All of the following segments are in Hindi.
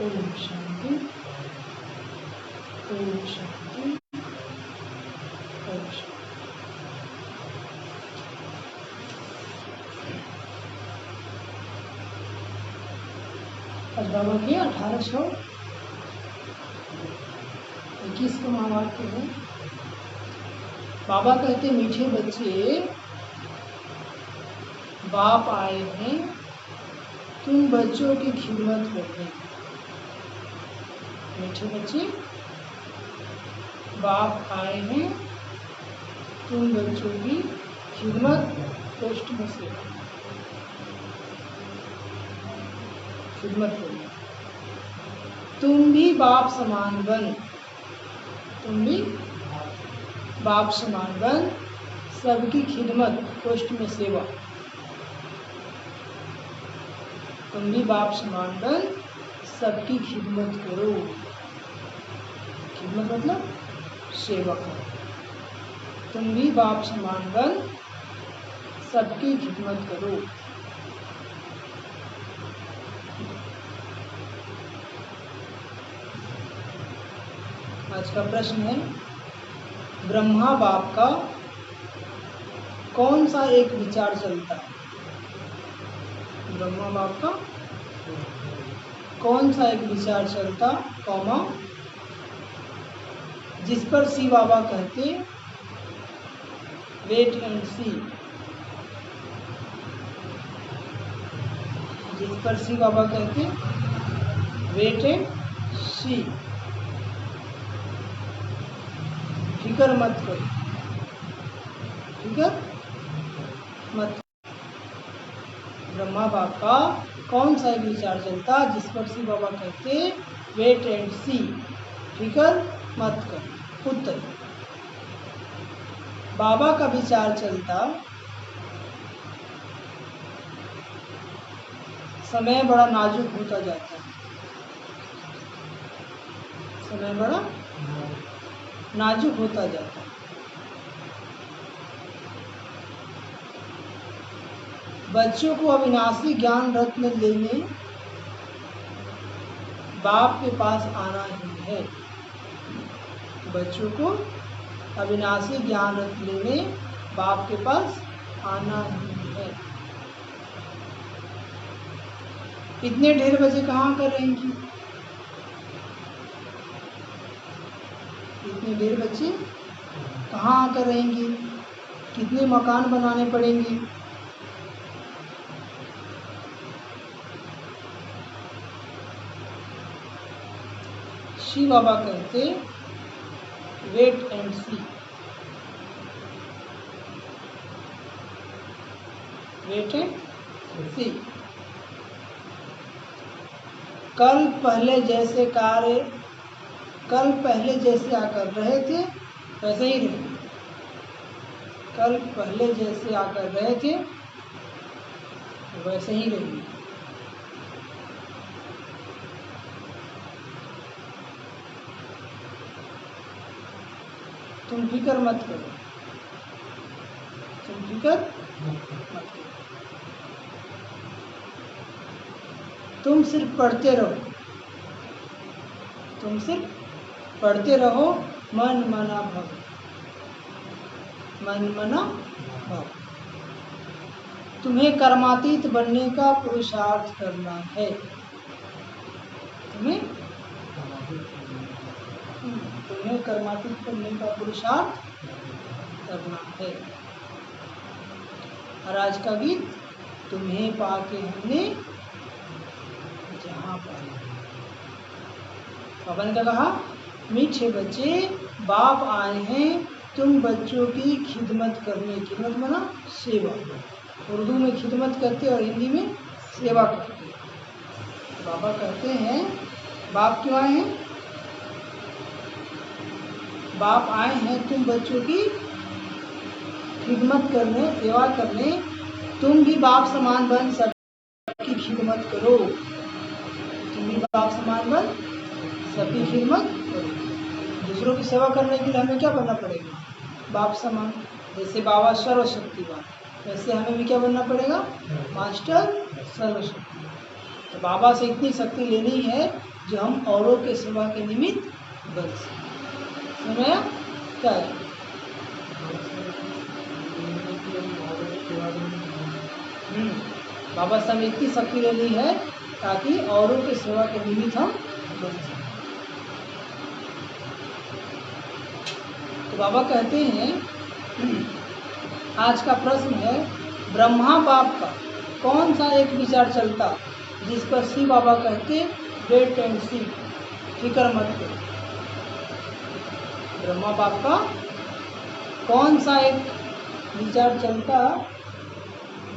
ओम शांति, ओम शांति, ओम शांति। आज बाबा के 1821 का महावाक्य है। बाबा कहते मीठे बच्चे, बाप आए हैं तुम बच्चों की खिदमत करने। मीठे बच्चे, बाप आए हैं तुम बच्चों की खिदमत पोस्ट में से खिदमत करो। तुम भी बाप समान बन, तुम भी बाप समान बन, सबकी खिदमत पोस्ट में सेवा। तुम भी बाप समान बन, सबकी खिदमत करो। खिदमत मतलब सेवा करो। तुम भी बाप समान बन, सबकी खिदमत करो। आज का प्रश्न है, ब्रह्मा बाप का कौन सा एक विचार चलता है? ब्रह्मा बाप का कौन सा एक विचार चलता, कौमा, जिस पर सी बाबा कहते वेट एंड सी। जिस पर सी बाबा कहते वेट एंड सी, फिक्र मत करो, फिक्र मत। ब्रह्मा बाप का कौन सा एक विचार चलता जिस पर सी बाबा कहते वेट एंड सी, फिक्र मत कर। उत्तर, बाबा का विचार चलता समय बड़ा नाजुक होता जाता है। समय बड़ा नाजुक होता जाता है। बच्चों को अविनाशी ज्ञान रत्न लेने बाप के पास आना ही है। बच्चों को अविनाशी ज्ञान रत्न लेने बाप के पास आना ही है। इतने ढेर बच्चे कहाँ कर रहेंगे? इतने ढेर बच्चे कहाँ आकर रहेंगे? कितने मकान बनाने पड़ेंगे? श्री बाबा कहते wait and see, wait and see. कल पहले जैसे आकर रहे थे वैसे ही रहे। कल पहले जैसे आकर रहे थे वैसे ही रहेंगे। तुम फिक्र मत करो, तुम फिक्र मत करो। तुम सिर्फ पढ़ते रहो, तुम सिर्फ पढ़ते रहो। मन मना भव, मन मना भव। तुम्हें कर्मातीत बनने का पुरुषार्थ करना है। तुम्हें कर्मातीत बनने का पुरुषार्थ करना है। और आज का गीत, तुम्हें पाके हमने जहाँ पाया। पापा ने क्या कहा? मीठे बच्चे, बाप आए हैं तुम बच्चों की खिदमत करने। खिदमत माना सेवा। उर्दू में खिदमत करते और हिंदी में सेवा करते। बाबा कहते हैं बाप क्यों आए हैं? बाप आए हैं तुम बच्चों की खिदमत करने, सेवा करने। तुम भी बाप समान बन, सबकी खिदमत करो। तुम भी बाप समान बन, सबकी खिदमत करो। दूसरों की सेवा करने के लिए हमें क्या बनना पड़ेगा? बाप समान। जैसे बाबा सर्वशक्तिवान, वैसे हमें भी क्या बनना पड़ेगा? मास्टर सर्वशक्तिवान। तो बाबा से इतनी शक्ति लेनी है जो हम औरों के सेवा के निमित्त बन सकें। समझाया क्या है? बाबा साहब इतनी शक्ति लेनी है ताकि औरों के सेवा के निमित्त हम बन सकें। तो बाबा कहते हैं, आज का प्रश्न है, ब्रह्मा बाप का कौन सा एक विचार चलता जिस पर शिव बाबा कहते वेट एंड सी, फिक्र मत करो। ब्रह्मा बाप का कौन सा एक विचार चलता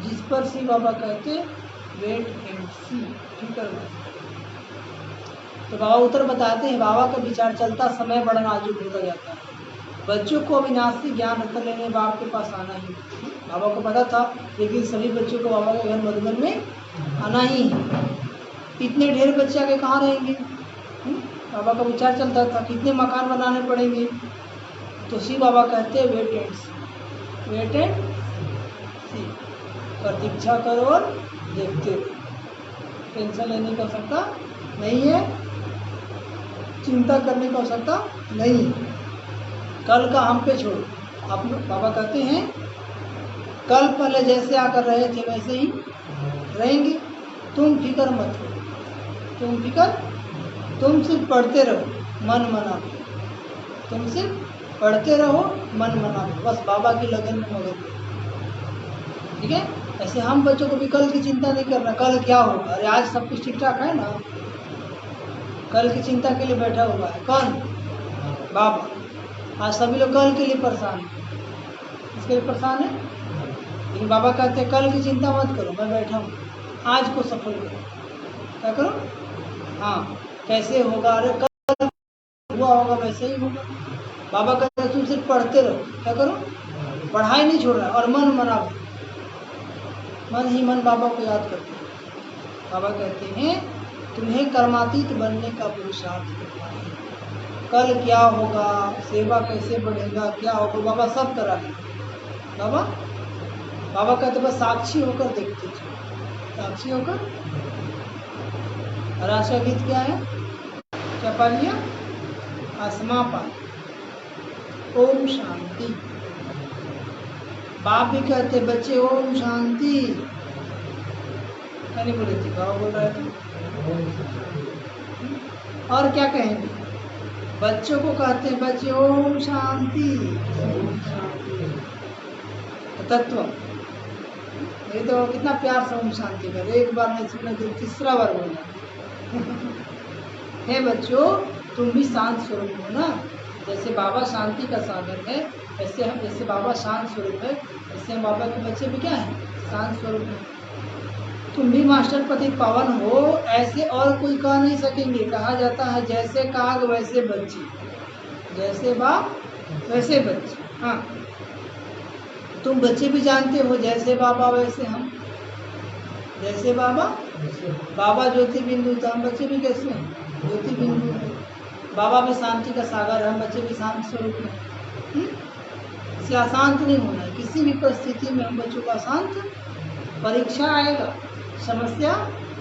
जिस पर शिव बाबा कहते वेट एंड सी, फिक्र मत करो। तो बाबा उत्तर बताते हैं, बाबा का विचार चलता समय बड़ा नाजुक होता जाता है। बच्चों को अविनाशी ज्ञान रत्न लेने बाप के पास आना ही, बाबा को पता था, लेकिन सभी बच्चों को बाबा के घर मधुबन में आना ही है। इतने ढेर बच्चे आके कहाँ रहेंगे? बाबा का विचार चलता था कितने मकान बनाने पड़ेंगे। तो शिव बाबा कहते हैं wait and see, wait and see, प्रतीक्षा करो और देखते रहो। टेंशन लेने की आवश्यकता नहीं है, चिंता करने की आवश्यकता नहीं है। कल का हम पे छोड़ो। आप बाबा कहते हैं कल पहले जैसे आकर रहे थे वैसे ही रहेंगे, तुम फिक्र मत करो, तुम सिर्फ पढ़ते रहो, मन मना लो, तुम सिर्फ पढ़ते रहो, मन मना लो, बस बाबा की लगन में मगन रहो। ठीक है? ऐसे हम बच्चों को भी कल की चिंता नहीं करना, कल क्या होगा। अरे आज सब कुछ ठीक ठाक है ना, कल की चिंता के लिए बैठा हुआ है कौन? बाबा। आज सभी लोग कल के लिए परेशान हैं, इसके लिए परेशान है। लेकिन बाबा कहते हैं कल की चिंता मत करो, मैं बैठा हूँ, आज को सफल करो। क्या करो? हाँ, कैसे होगा? अरे कल हुआ होगा वैसे ही होगा। बाबा कहते हैं तुम सिर्फ पढ़ते रहो। क्या करो? पढ़ाई नहीं छोड़ रहा और मन मना लो, मन ही मन बाबा को याद करते हैं। बाबा कहते हैं तुम्हें कर्मातीत बनने का पुरुषार्थ करना है। कल क्या होगा, सेवा कैसे बढ़ेगा, क्या होगा, बाबा सब करा है। बाबा कहते बस साक्षी होकर देखते चलो, साक्षी होकर। और आज का गीत क्या है? क्या पा लिया? आसमां पा। ओम शांति। बाप भी कहते बच्चे ओम शांति, क्या नहीं बोले थे? बाबा बोल रहे थे। और क्या कहेंगे? बच्चों को कहते हैं बच्चे ओम शांति, तत्व। ये तो कितना प्यार से ओम शांति कर, एक बार नहीं सुना तो तीसरा बार बोला। हे बच्चों, तुम भी शांत स्वरूप हो ना। जैसे बाबा शांति का सागर है, ऐसे हम, जैसे बाबा शांत स्वरूप है, ऐसे हम बाबा के बच्चे भी क्या हैं? शांत स्वरूप है। तुम भी मास्टर पति पावन हो, ऐसे और कोई कह नहीं सकेंगे। कहा जाता है जैसे काग वैसे बच्चे, जैसे बाप वैसे बच्चे। हाँ, तुम बच्चे भी जानते हो जैसे बाबा वैसे हम, जैसे बाबा। बाबा ज्योति बिंदु, तो हम बच्चे भी कैसे हैं? ज्योति बिंदु है। बाबा भी शांति का सागर है, हम बच्चे भी शांत स्वरूप हैं। इसे अशांत नहीं होना है किसी भी परिस्थिति में। हम बच्चों का शांत, परीक्षा आएगा, समस्या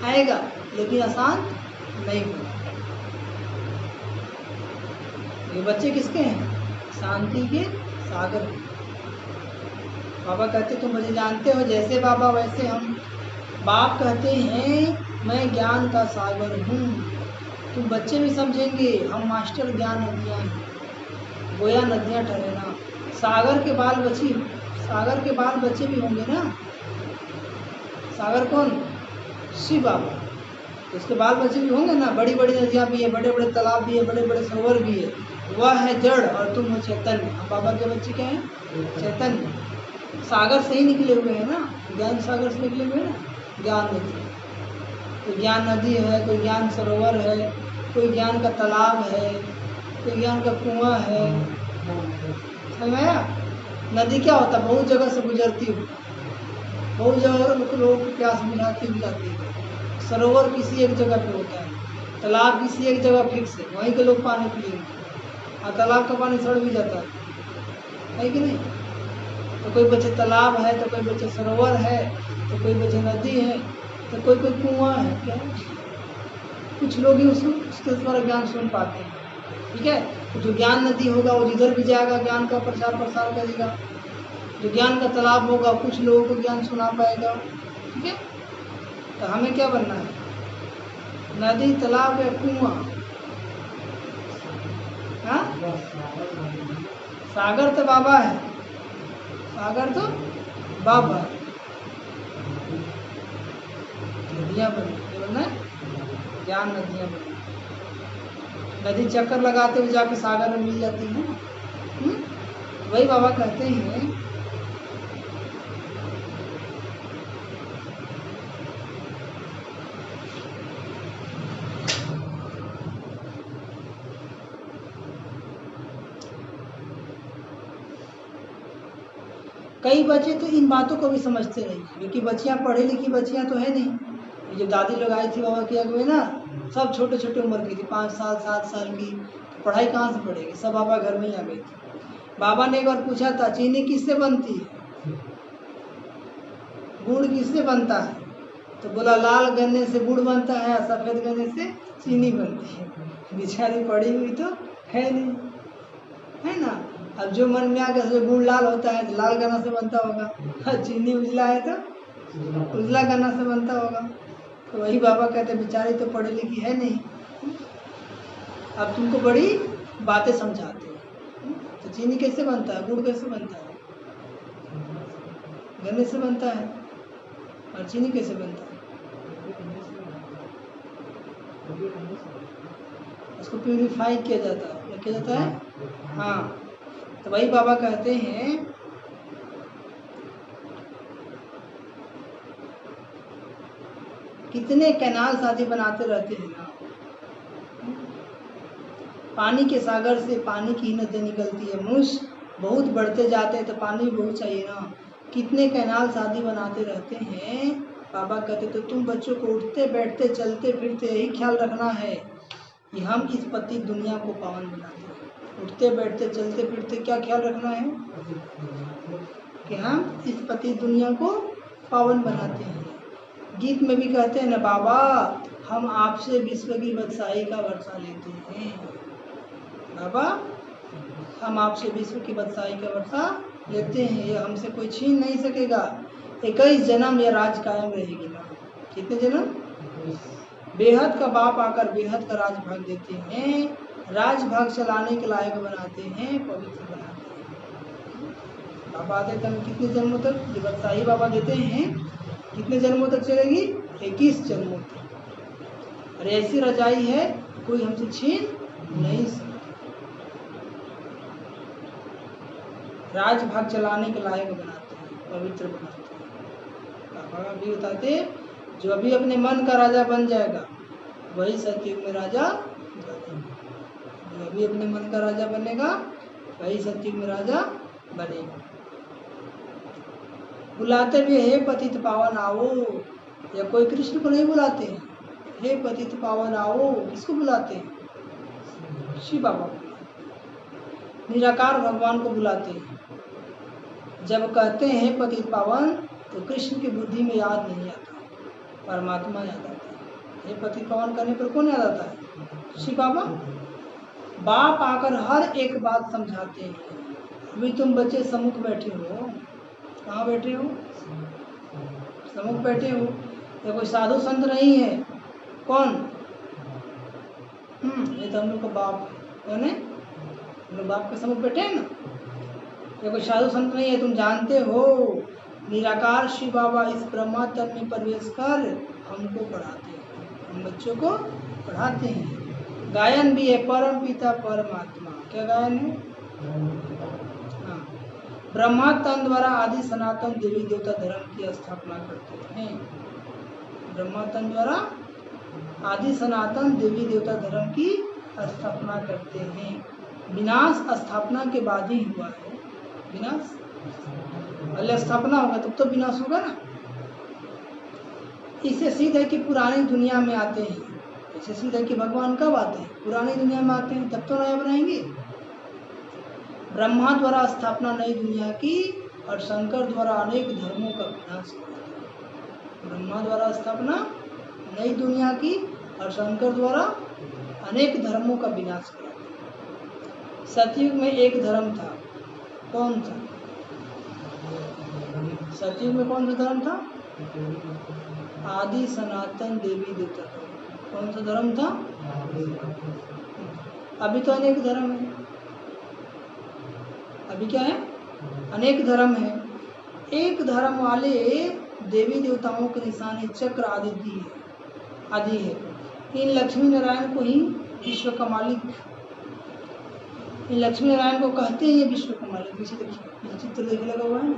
आएगा, लेकिन अशांत नहीं होना। ये बच्चे किसके हैं? शांति के सागर। बाबा कहते तुम मुझे जानते हो जैसे बाबा वैसे हम। बाप कहते हैं मैं ज्ञान का सागर हूँ। तुम बच्चे भी समझेंगे हम मास्टर ज्ञान नदियाँ हैं, गोया नदियाँ ठहरेना। सागर के बाल बच्चे भी होंगे ना। सागर कौन? शिव बाबा। उसके बाल बच्चे भी होंगे ना। बड़ी बड़ी नदियाँ भी है, बड़े बड़े तालाब भी है, बड़े बड़े सरोवर भी है। वह है जड़ और तुम हो चैतन्य। हम बाबा के बच्चे क्या हैं? चैतन्य। सागर से ही निकले हुए हैं ना, ज्ञान सागर से निकले हुए हैं ना। ज्ञान नदी, कोई ज्ञान नदी है, कोई ज्ञान सरोवर है, कोई ज्ञान का तालाब है, कोई ज्ञान का कुआं है। समझ आया? नदी क्या होता है? बहुत जगह से गुजरती हो, बहुत जगह लोगों को प्यास बुझाती हुई जाती है। सरोवर किसी एक जगह पे होता है, तालाब किसी एक जगह फिक्स है, वहीं के लोग पानी पिएंगे। और तालाब का पानी सड़ भी जाता है कि नहीं? तो कोई बच्चे तालाब है, तो कोई बच्चे सरोवर है, तो कोई बच्चे नदी है, तो कोई कुआं है। क्या कुछ लोग ही उसके द्वारा ज्ञान सुन पाते हैं। ठीक है, तो जो ज्ञान नदी होगा वो जिधर भी जाएगा ज्ञान का प्रचार प्रसार करेगा। जो ज्ञान का तालाब होगा कुछ लोगों को ज्ञान सुना पाएगा। ठीक है, तो हमें क्या बनना है? नदी, तालाब या कुआं? हाँ, सागर तो बाबा है, सागर तो बाबा है। नदियाँ बनना है, ज्ञान नदियाँ बनना। नदी चक्कर लगाते हुए जाके सागर में मिल जाती है। वही बाबा कहते हैं कई बच्चे तो इन बातों को भी समझते नहीं, क्योंकि बच्चियां पढ़ी लिखी बच्चियां तो है नहीं। ये जो दादी लोग आई थी बाबा की अगुए ना, सब छोटे छोटे उम्र की थी, 5 साल 7 साल की। तो पढ़ाई कहाँ से पढ़ेगी, सब बाबा घर में ही आ गई थी। बाबा ने एक बार पूछा था, चीनी किससे बनती है, गुड़ किससे बनता है? तो बोला लाल गन्ने से गुड़ बनता है, सफ़ेद गन्ने से चीनी बनती है। बेचारी पढ़ी हुई तो है नहीं, है ना। अब जो मन में आ गया, गुड़ लाल होता है तो लाल गन्ना से बनता होगा, चीनी उजला है तो उजला गन्ना से बनता होगा। तो वही बाबा कहते बेचारी तो पढ़ी लिखी है नहीं, अब तुमको बड़ी बातें समझाते हो। तो चीनी कैसे बनता है, गुड़ कैसे बनता है? गन्ने से बनता है। और चीनी कैसे बनता है? उसको प्यूरिफाई किया जाता है। क्या किया जाता है? हाँ, तो वही बाबा कहते हैं कितने कैनाल शादी बनाते रहते हैं ना, पानी के सागर से पानी की नदी निकलती है, मनुष्य बहुत बढ़ते जाते हैं तो पानी भी बहुत चाहिए ना। कितने कैनाल शादी बनाते रहते हैं। बाबा कहते तो तुम बच्चों को उठते बैठते चलते फिरते यही ख्याल रखना है कि हम इस पति दुनिया को पावन बनाते हैं। उठते बैठते चलते फिरते क्या ख्याल रखना है कि हम इस पति दुनिया को पावन बनाते हैं। गीत में भी कहते हैं ना, बाबा हम आपसे विश्व की बादशाही का वर्षा लेते हैं। बाबा हम आपसे विश्व की बादशाही का वर्षा लेते हैं, ये हमसे कोई छीन नहीं सकेगा। 21 जन्म यह राज कायम रहेगी ना। कितने जन्म? बेहद का बाप आकर बेहद का राज भाग देते हैं, राज भाग चलाने के लायक बनाते हैं, पवित्र बनाते हैं। बाबा देते हैं कितने जन्मों तक? ये बादशाही बाबा देते हैं कितने जन्मों तक चलेगी? 21 जन्मों तक। अरे ऐसी रजाई है कोई हमसे छीन नहीं सकता। राज भाग चलाने के लायक बनाते हैं, पवित्र बनाते हैं। बाबा भी बताते जो अभी अपने मन का राजा बन जाएगा वही सतयुग में राजा बनेगा। जो अभी अपने मन का राजा बनेगा वही सतयुग में राजा बनेगा। बुलाते भी हे पतित पावन आओ, या कोई कृष्ण को नहीं बुलाते हैं, हे पतित पावन आओ किसको बुलाते हैं? शिव बाबा को, निराकार भगवान को बुलाते हैं। जब कहते हैं पतित पावन तो कृष्ण की बुद्धि में याद नहीं आता, परमात्मा याद आता है। हे पतित पावन करने पर कौन याद आता है? शिव बाबा। बाप आकर हर एक बात समझाते हैं। अभी तुम बच्चे सम्मुख बैठे हो, कहाँ बैठे हो? सम्मुख बैठे हो। ये कोई साधु संत नहीं है। कौन? ये तो हम लोग का बाप है। कौन है? हम लोग बाप के सम्मुख बैठे हैं ना। ये कोई साधु संत नहीं है, तुम जानते हो। निराकार शिव बाबा इस ब्रह्मा तत्व में प्रवेश कर हमको पढ़ाते हैं, हम बच्चों को पढ़ाते हैं। गायन भी है परम पिता परमात्मा। क्या गायन है? हाँ, ब्रह्मा तन द्वारा आदि सनातन देवी देवता धर्म की स्थापना करते हैं। ब्रह्मा तन द्वारा आदि सनातन देवी देवता धर्म की स्थापना करते हैं। विनाश स्थापना के बाद ही हुआ है। विनाश पहले स्थापना होगा तब तो विनाश होगा ना। इससे सिद्ध है कि पुरानी दुनिया में आते हैं। इससे सिद्ध है कि भगवान कब आते हैं? पुरानी दुनिया में आते हैं, तब तो नया बनाएंगे। ब्रह्मा द्वारा स्थापना नई दुनिया की और शंकर द्वारा अनेक धर्मों का विनाश हुआ। ब्रह्मा द्वारा स्थापना नई दुनिया की और शंकर द्वारा अनेक धर्मों का विनाश करा। सतयुग में एक धर्म था, कौन था? सतयुग में कौन सा धर्म था? आदि सनातन देवी देवता धर्म। कौन सा धर्म था? अभी तो अनेक धर्म है। अभी क्या है? अनेक धर्म है। एक धर्म वाले देवी देवताओं के निशान चक्र आदि है। इन लक्ष्मी नारायण को ही विश्व का मालिक, इन लक्ष्मी नारायण को कहते हैं विश्व का मालिक। पीछे देखिए, चित्र देखने लगा हुआ है ना,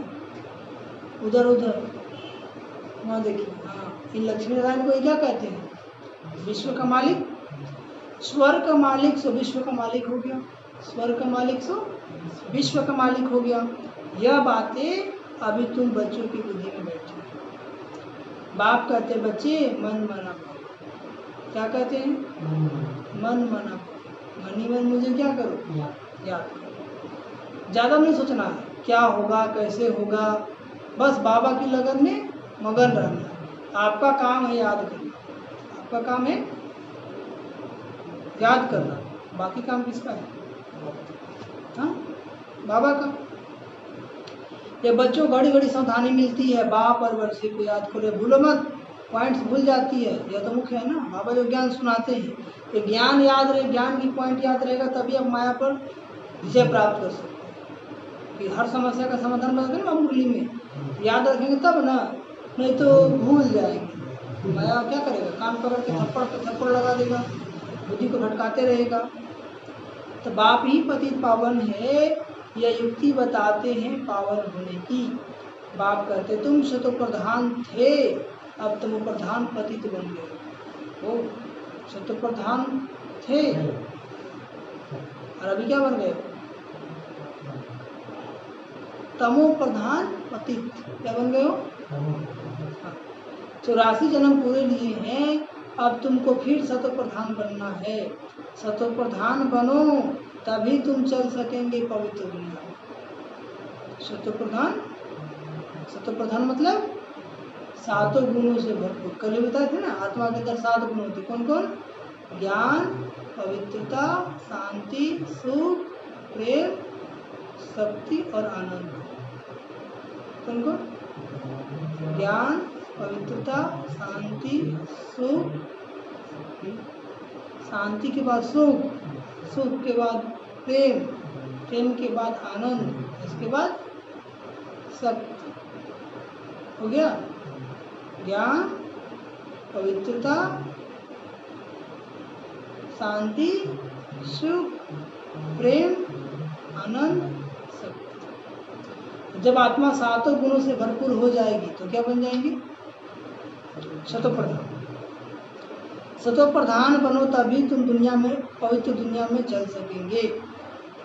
उधर वहाँ देखिए। हाँ, इन लक्ष्मी नारायण को ये क्या कहते हैं? विश्व का मालिक। स्वर का मालिक सो विश्व का मालिक हो गया, स्वर का मालिक सो विश्व का मालिक हो गया। यह बातें अभी तुम बच्चों की बुद्धि में बैठी। बाप कहते हैं बच्चे मन मना पाओ। क्या कहते हैं? मन मना पाओ। मन ही मन मुझे क्या करो? याद करो। ज़्यादा नहीं सोचना है क्या होगा कैसे होगा, बस बाबा की लगन में मगन रहना। आपका काम है याद करना, आपका काम है याद करना, बाकी काम किसका है? हाँ, बाबा का। ये बच्चों घड़ी घड़ी सावधानी मिलती है, बाप और बच्चे को याद करो, भूलो मत, पॉइंट्स भूल जाती है। यह तो मुख्य है ना, बाबा जो ज्ञान सुनाते हैं, ये ज्ञान याद रहे, ज्ञान की पॉइंट याद रहेगा तभी आप माया पर विजय प्राप्त कर सकते हैं। कि हर समस्या का समाधान बताते हैं ना मुरली में, याद रखेंगे तब ना, नहीं तो भूल जाएंगे। माया क्या करेगा? कान पकड़ के थप्पड़ पे थप्पड़ लगा देगा, बुद्धि को भटकाते रहेगा। तो बाप ही पतित पावन है, यह युक्ति बताते हैं पावन होने की। बाप कहते तुम शतो प्रधान थे, अब तुम प्रधान पतित बन गए हो। शतो प्रधान थे और अभी क्या बन गए? तमो प्रधान पतित। क्या बन गए हो? 84 जन्म पूरे लिए हैं, अब तुमको फिर शतो प्रधान बनना है। शतो प्रधान बनो तभी तुम चल सकेंगे पवित्र दुनिया में। शतो प्रधान मतलब 7 गुणों से भरपूर। कल बताए थे ना, आत्मा के अंदर 7 गुण होते। कौन कौन? ज्ञान, पवित्रता, शांति, सुख, प्रेम, शक्ति और आनंद। कौन कौन? ज्ञान, पवित्रता, शांति, सुख, शांति के बाद सुख, सुख के बाद प्रेम, प्रेम के बाद आनंद, इसके बाद शक्ति। हो गया? ज्ञान, पवित्रता, शांति, सुख, प्रेम, आनंद, शक्ति। जब आत्मा 7 गुणों से भरपूर हो जाएगी तो क्या बन जाएंगी? शतोप्रधान। शतोप्रधान बनो तभी तुम दुनिया में, पवित्र दुनिया में चल सकेंगे।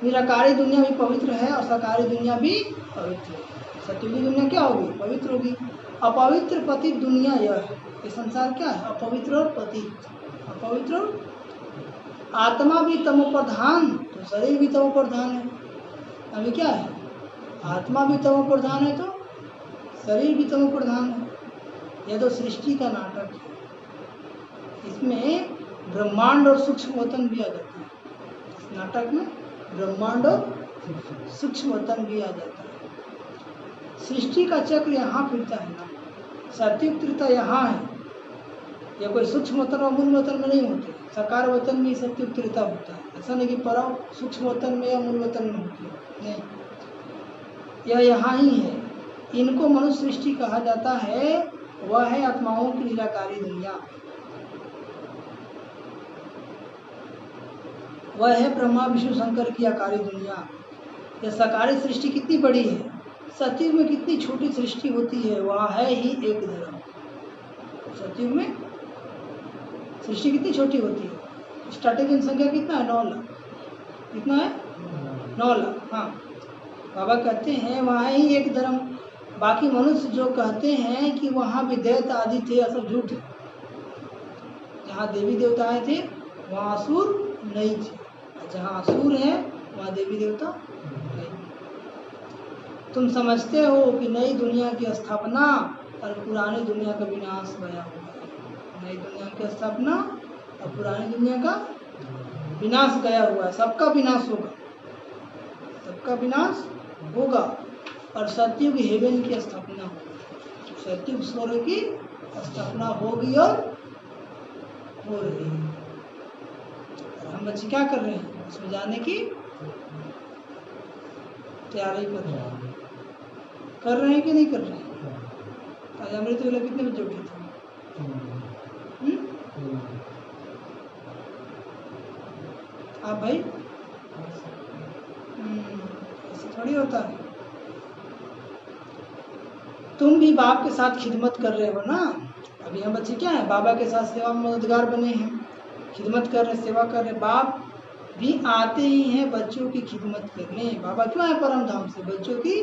निराकारी दुनिया भी पवित्र है और साकारी दुनिया भी पवित्र है। सत्युगी दुनिया क्या होगी? पवित्र होगी। अपवित्र पतित दुनिया यह है। ये संसार क्या है? अपवित्र और पतित। अपवित्र और आत्मा भी तमोप्रधान तो शरीर भी तमोप्रधान है। अभी क्या है? आत्मा भी तमोप्रधान है तो शरीर भी तमोप्रधान है। यह तो सृष्टि का नाटक है। इसमें ब्रह्मांड और सूक्ष्म वतन भी आ जाता है। इस नाटक में ब्रह्मांड और सूक्ष्म वतन भी आ जाता है। सृष्टि का चक्र यहाँ फिरता है ना, सत्युक्तता यहाँ है। यह कोई सूक्ष्म वतन और मूल वतन में नहीं होते। साकार वतन में सत्युक्तता होता है। ऐसा नहीं कि परम सूक्ष्म वतन में या मूल वतन में होती है, नहीं, यह यहाँ ही है। इनको मनुष्य सृष्टि कहा जाता है। वह है आत्माओं की निराकारी दुनिया। वह है ब्रह्मा विष्णु शंकर की आकारी दुनिया। यह साकारी सृष्टि कितनी बड़ी है, सतयुग में कितनी छोटी सृष्टि होती है। वह है ही एक धर्म। सतयुग में सृष्टि कितनी छोटी होती है। स्टार्टिंग जनसंख्या कितना है? 9 लाख। कितना है? 9 लाख। हाँ, बाबा कहते हैं वहाँ ही एक धर्म। बाकी मनुष्य जो कहते हैं कि वहाँ भी दैत्य आदि थे, सब झूठ है। जहाँ देवी देवताएं थे वहाँ असुर नहीं थे, जहाँ असुर है वहाँ देवी देवता नहीं। तुम समझते हो कि नई दुनिया की स्थापना और पुरानी दुनिया का विनाश भया हुआ है। नई दुनिया की स्थापना और पुरानी दुनिया का विनाश गया हुआ है। सबका विनाश होगा, सबका विनाश होगा और सतयुग हेवन की स्थापना होगी। सतयुग स्वर्ग की स्थापना होगी और हो रही है। हम बच्चे क्या कर रहे हैं? उसमें जाने की तैयारी कर रहे हैं। कर रहे हैं कि नहीं कर रहे हैं? आज अमृत वेला कितने बजे उठे थे? आप भाई? ऐसे थोड़ी होता है। तुम भी बाप के साथ खिदमत कर रहे हो ना। अभी हम बच्चे क्या है? बाबा के साथ सेवा में मददगार बने हैं, खिदमत कर रहे, सेवा कर रहे। बाप भी आते ही हैं बच्चों की खिदमत करने। बाबा क्यों आए परम धाम से? बच्चों की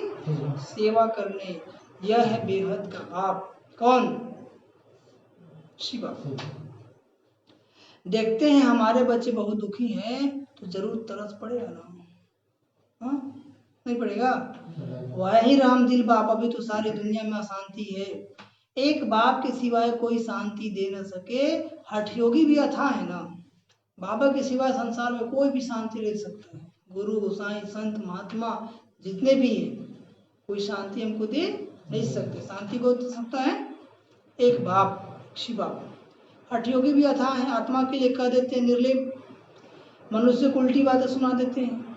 सेवा करने। यह है बेहद का बाप। कौन? शिवा। देखते हैं हमारे बच्चे बहुत दुखी हैं तो जरूर तरस पड़ेगा ना? हाँ, नहीं पड़ेगा? वही राम दिल बाप। अभी तो सारी दुनिया में अशांति है, एक बाप के सिवाय कोई शांति दे न सके। हठयोगी भी अथाह है ना। बाबा के सिवाय संसार में कोई भी शांति ले सकता है। गुरु गोसाई संत महात्मा जितने भी हैं, कोई शांति हमको दे नहीं सकते। शांति को दे सकता है एक बाप, शिवा। हठयोगी भी अथाह है, आत्मा के लिए कह देते हैं निर्लेप। मनुष्य को उल्टी बातें सुना देते हैं।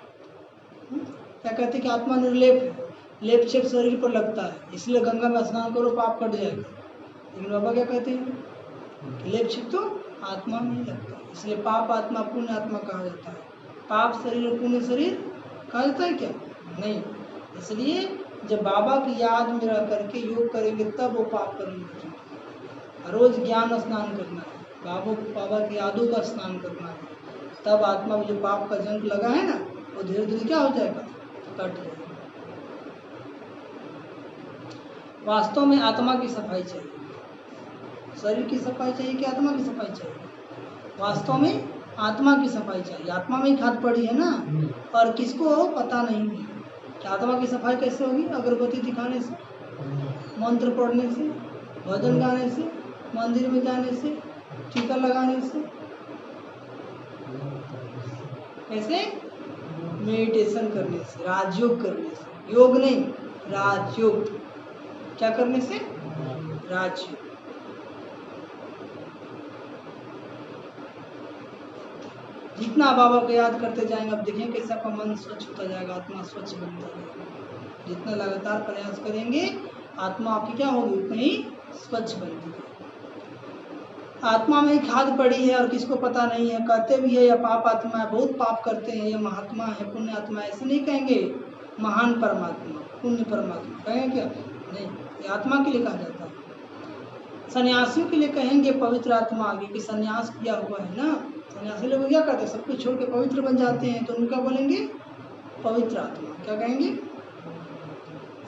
क्या कहते हैं कि आत्मा निर्लेप है, लेप छेप शरीर पर लगता है, इसलिए गंगा में स्नान करो पाप कट जाएगा। लेकिन बाबा क्या कहते हैं? लेप छेप तो आत्मा में लगता है, इसलिए पाप आत्मा पुण्य आत्मा कहा जाता है। पाप शरीर और पुण्य शरीर कहा जाता है क्या? नहीं। इसलिए जब बाबा की याद में रह करके योग करेंगे तब वो पाप करेंगे। रोज ज्ञान स्नान करना है, बाबा की यादों का स्नान करना है, तब आत्मा में जो पाप का जंक लगा है ना, वो धीरे धीरे क्या हो जाएगा? कट जाएगा। वास्तव में आत्मा की सफाई चाहिए। शरीर की सफाई चाहिए कि आत्मा की सफाई चाहिए? वास्तव में आत्मा की सफाई चाहिए। आत्मा में ही खाद पड़ी है ना, और किसको पता नहीं है कि आत्मा की सफाई कैसे होगी? अगरबत्ती दिखाने से, मंत्र पढ़ने से, भजन गाने से, मंदिर में जाने से, टीका लगाने से। कैसे? मेडिटेशन करने से, राजयोग करने से। योग नहीं, राजयोग। क्या करने से? राजयोग। जितना बाबा को याद करते जाएंगे, अब देखेंगे कैसे आपका मन स्वच्छ होता जाएगा, आत्मा स्वच्छ बनता जाएगा। जितना लगातार प्रयास करेंगे आत्मा आपकी क्या होगी? उतनी ही स्वच्छ बनती है। आत्मा में ही खाद पड़ी है और किसको पता नहीं है। कहते भी है यह पाप आत्मा है, बहुत पाप करते हैं, ये महात्मा है, पुण्य आत्मा है। ऐसे नहीं कहेंगे महान परमात्मा, पुण्य परमात्मा कहेंगे क्या? नहीं, ये आत्मा के लिए कहा जाता है। सन्यासियों के लिए कहेंगे पवित्र आत्मा, आगे कि सन्यास किया हुआ है ना। सन्यासी लोग क्या करते हैं? सब कुछ छोड़ के पवित्र बन जाते हैं, तो उनका बोलेंगे पवित्र आत्मा। क्या कहेंगे?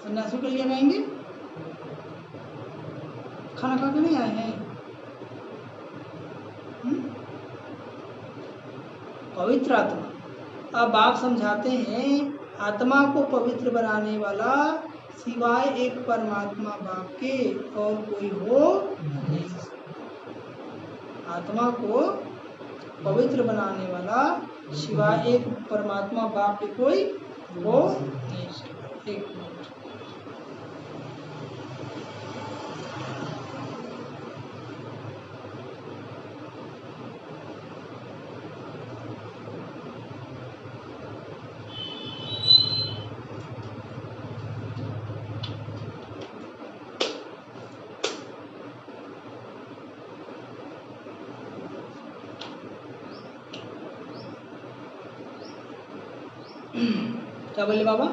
सन्यासियों के लिए कहेंगे खाना खा के नहीं आए हैं, पवित्र आत्मा। अब आप समझाते हैं आत्मा को पवित्र बनाने वाला सिवाय एक परमात्मा बाप के और कोई हो नहीं सकता। आत्मा को पवित्र बनाने वाला सिवाय एक परमात्मा बाप के कोई हो नहीं सकता। एक मिनट, क्या बोले बाबा?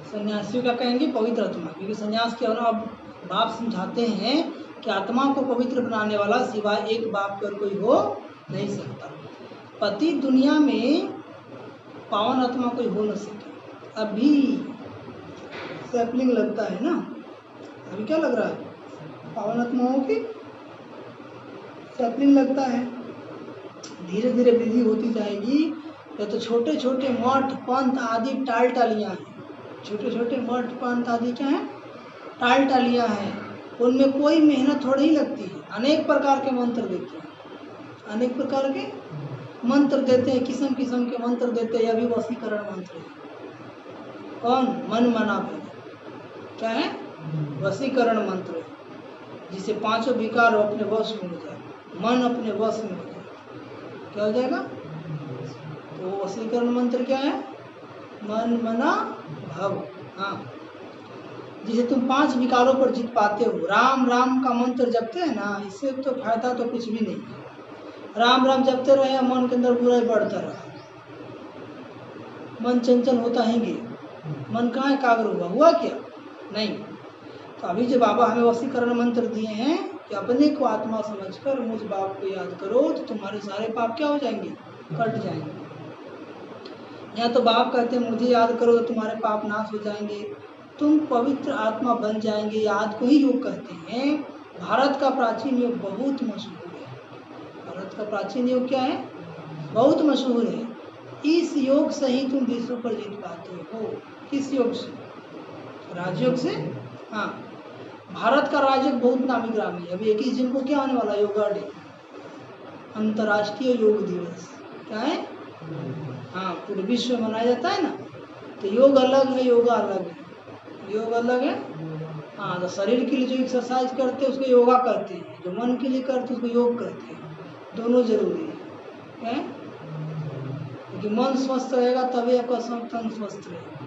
सन्यासियों का कहेंगे पवित्र आत्मा, क्योंकि सन्यास क्या होना। अब बाप समझाते हैं कि आत्मा को पवित्र बनाने वाला सिवाय एक बाप का कोई हो नहीं सकता। पति दुनिया में पावन आत्मा कोई हो न सके। अभी सैपलिंग लगता है ना, अभी क्या लग रहा है? पावन आत्माओं की सैपलिंग लगता है। धीरे धीरे वृद्धि होती जाएगी, ये तो छोटे छोटे मठ पंथ आदि टाल टालियाँ हैं। छोटे छोटे मठ पंथ आदि क्या हैं? टाल टालियाँ हैं। उनमें कोई मेहनत थोड़ी ही लगती है। अनेक प्रकार के मंत्र देते हैं, अनेक प्रकार के मंत्र देते हैं, किस्म किस्म के मंत्र देते हैं। यह भी वशीकरण मंत्र है। कौन? मन मना भय। क्या है? वशीकरण मंत्र है, जिसे पांचों विकार अपने वश में हो जाए, मन अपने वश में हो जाए। क्या हो जाएगा? तो वशीकरण मंत्र क्या है? मन मना भव। हाँ, जिसे तुम 5 विकारों पर जीत पाते हो। राम राम का मंत्र जपते हैं ना, इससे तो फायदा तो कुछ भी नहीं है। राम राम जपते रहे, मन के अंदर बुराई बढ़ता रहा, मन चंचल होता है गे, मन कहाँ एकाग्र हुआ क्या? नहीं। तो अभी जो बाबा हमें वशीकरण मंत्र दिए हैं कि अपने को आत्मा समझकर मुझ बाप को याद करो, तो तुम्हारे सारे पाप क्या हो जाएंगे? कट जाएंगे। या तो बाप कहते हैं मुझे याद करो तो तुम्हारे पाप नाश हो जाएंगे, तुम पवित्र आत्मा बन जाएंगे। याद को ही योग कहते हैं। भारत का प्राचीन योग बहुत मशहूर है। भारत का प्राचीन योग क्या है? बहुत मशहूर है। इस योग से ही तुम विश्व पर जीत पाते हो। किस योग से? राजयोग से। हाँ, भारत का राजयोग बहुत नामी ग्रामी है। अभी 21 जून को क्या होने वाला? योगा डे, अंतर्राष्ट्रीय योग दिवस। क्या है? हाँ, पूरे विश्व में मनाया जाता है ना। तो योग अलग है, योगा अलग है। योग अलग है। हाँ, तो शरीर के लिए जो एक्सरसाइज करते हैं उसको योगा करते हैं, जो मन के लिए करते हैं उसको योग करते हैं। दोनों जरूरी है। क्या है? क्योंकि मन स्वस्थ रहेगा तभी आपका तन स्वस्थ रहेगा।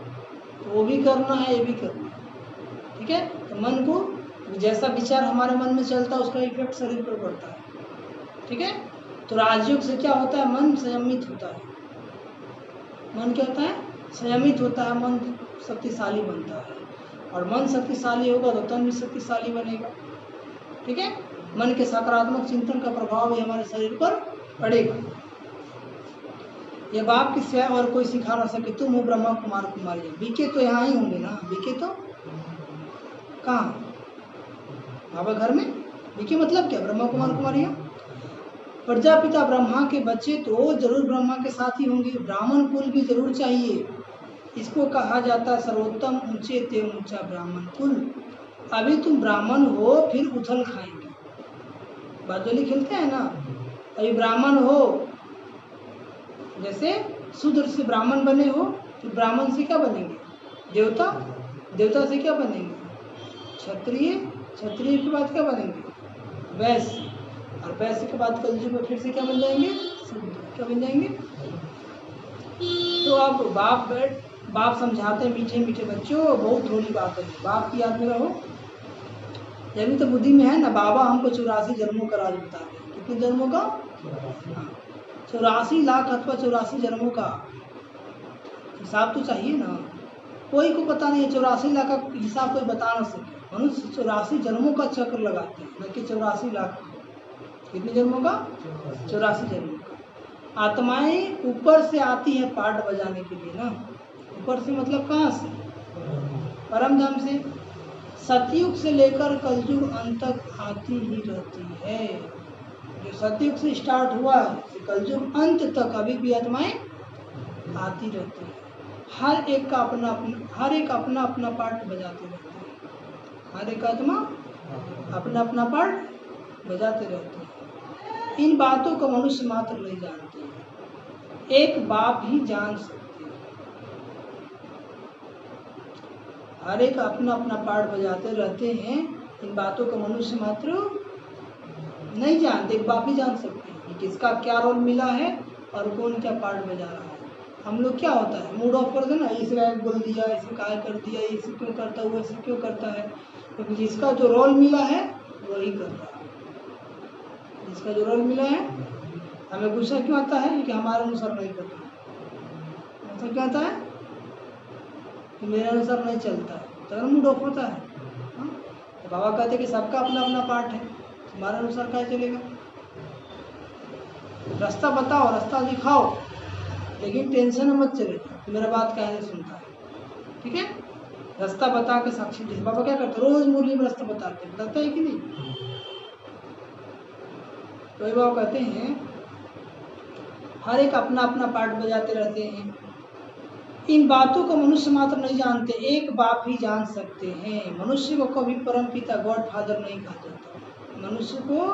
तो वो भी करना है, ये भी करना है। ठीक है? तो मन को, जैसा विचार हमारे मन में चलता है उसका इफेक्ट शरीर पर पड़ता है। ठीक है? तो राजयोग से क्या होता है? मन संयमित होता है। मन क्या होता है? संयमित होता है, मन शक्तिशाली बनता है। और मन शक्तिशाली होगा तो तन भी शक्तिशाली बनेगा। ठीक है? मन के सकारात्मक चिंतन का प्रभाव भी हमारे शरीर पर पड़ेगा। ये बाप की सिवाय और कोई सिखा ना सके। तुम हो ब्रह्मा कुमार कुमारी। बीके तो यहाँ ही होंगे ना। बीके तो कहाँ? बाबा घर में। बीके मतलब क्या? ब्रह्मा कुमार कुमारी। प्रजापिता ब्रह्मा के बच्चे तो जरूर ब्रह्मा के साथ ही होंगे। ब्राह्मण कुल भी जरूर चाहिए। इसको कहा जाता है सर्वोत्तम ऊंचे ते ऊंचा ब्राह्मण कुल। अभी तुम ब्राह्मण हो, फिर उथल खाएंगे। बाजोली खेलते हैं ना, अभी ब्राह्मण हो, जैसे शूद्र से ब्राह्मण बने हो, फिर ब्राह्मण से क्या बनेंगे? देवता। देवता से क्या बनेंगे? क्षत्रिय। क्षत्रिय के बाद क्या बनेंगे? वैश्य। और वैश्य के बाद कलयुग में फिर से क्या बन जाएंगे? शूद्र। क्या बन जाएंगे? तो अब बाप समझाते हैं, मीठे मीठे बच्चों, बहुत थोड़ी बात है, बाप की याद में रहो। यह भी तो बुद्धि में है ना। बाबा हमको 84 जन्मों का राज बताते हैं। कितने जन्मों का? 84 लाख अथवा 84 जन्मों का हिसाब तो चाहिए ना। कोई को पता नहीं है 84 लाख का हिसाब कोई बता ना सके। मनुष्य 84 जन्मों का चक्र लगाते हैं, न कि 84 लाख। कितने जन्मों का? 84 जन्मों का। आत्माएं ऊपर से आती है पाठ बजाने के लिए ना। ऊपर से मतलब कहाँ से? परम धाम से। सतयुग से लेकर कलयुग अंत तक आती ही रहती है। जो सतयुग से स्टार्ट हुआ है कलयुग अंत तक अभी भी आत्माएं आती रहती है। हर एक का अपना अपना पार्ट बजाते रहते हैं। हर एक आत्मा अपना अपना पार्ट बजाते रहते हैं। इन बातों को मनुष्य मात्र नहीं जानते, एक बाप ही जान सकते। हर एक अपना अपना पार्ट बजाते रहते हैं। इन बातों को मनुष्य मात्र नहीं जानते, एक बाप ही जान सकते हैं कि किसका क्या रोल मिला है और कौन क्या पार्ट बजा रहा है। हम लोग क्या होता है, मूड ऑफ कर देना, इसे बोल दिया, इसे काय कर दिया, इसे क्यों करता हुआ, इसे क्यों करता है। क्योंकि जिसका जो रोल मिला है वही कर रहा है। जिसका जो रोल मिला है, हमें गुस्सा क्यों आता है कि हमारे अनुसार नहीं कर रहा। ऐसा क्या आता है कि मेरे अनुसार नहीं चलता है, तो मूड ऑफ होता है। तो बाबा कहते कि सबका अपना अपना पार्ट है, तुम्हारे अनुसार क्या चलेगा। रास्ता बताओ, रास्ता दिखाओ, लेकिन टेंशन में मत चले कि मेरा बात क्या नहीं सुनता है। ठीक है? रास्ता बता के साक्षी दे। बाबा क्या करते? रोज मुरली में रास्ता बताते है कि नहीं। तो बाबा कहते हैं हर एक अपना अपना पार्ट बजाते रहते हैं। इन बातों को मनुष्य मात्र नहीं जानते, एक बाप ही जान सकते हैं। मनुष्य को कभी परम पिता गॉड फादर नहीं कहा जाता। मनुष्य को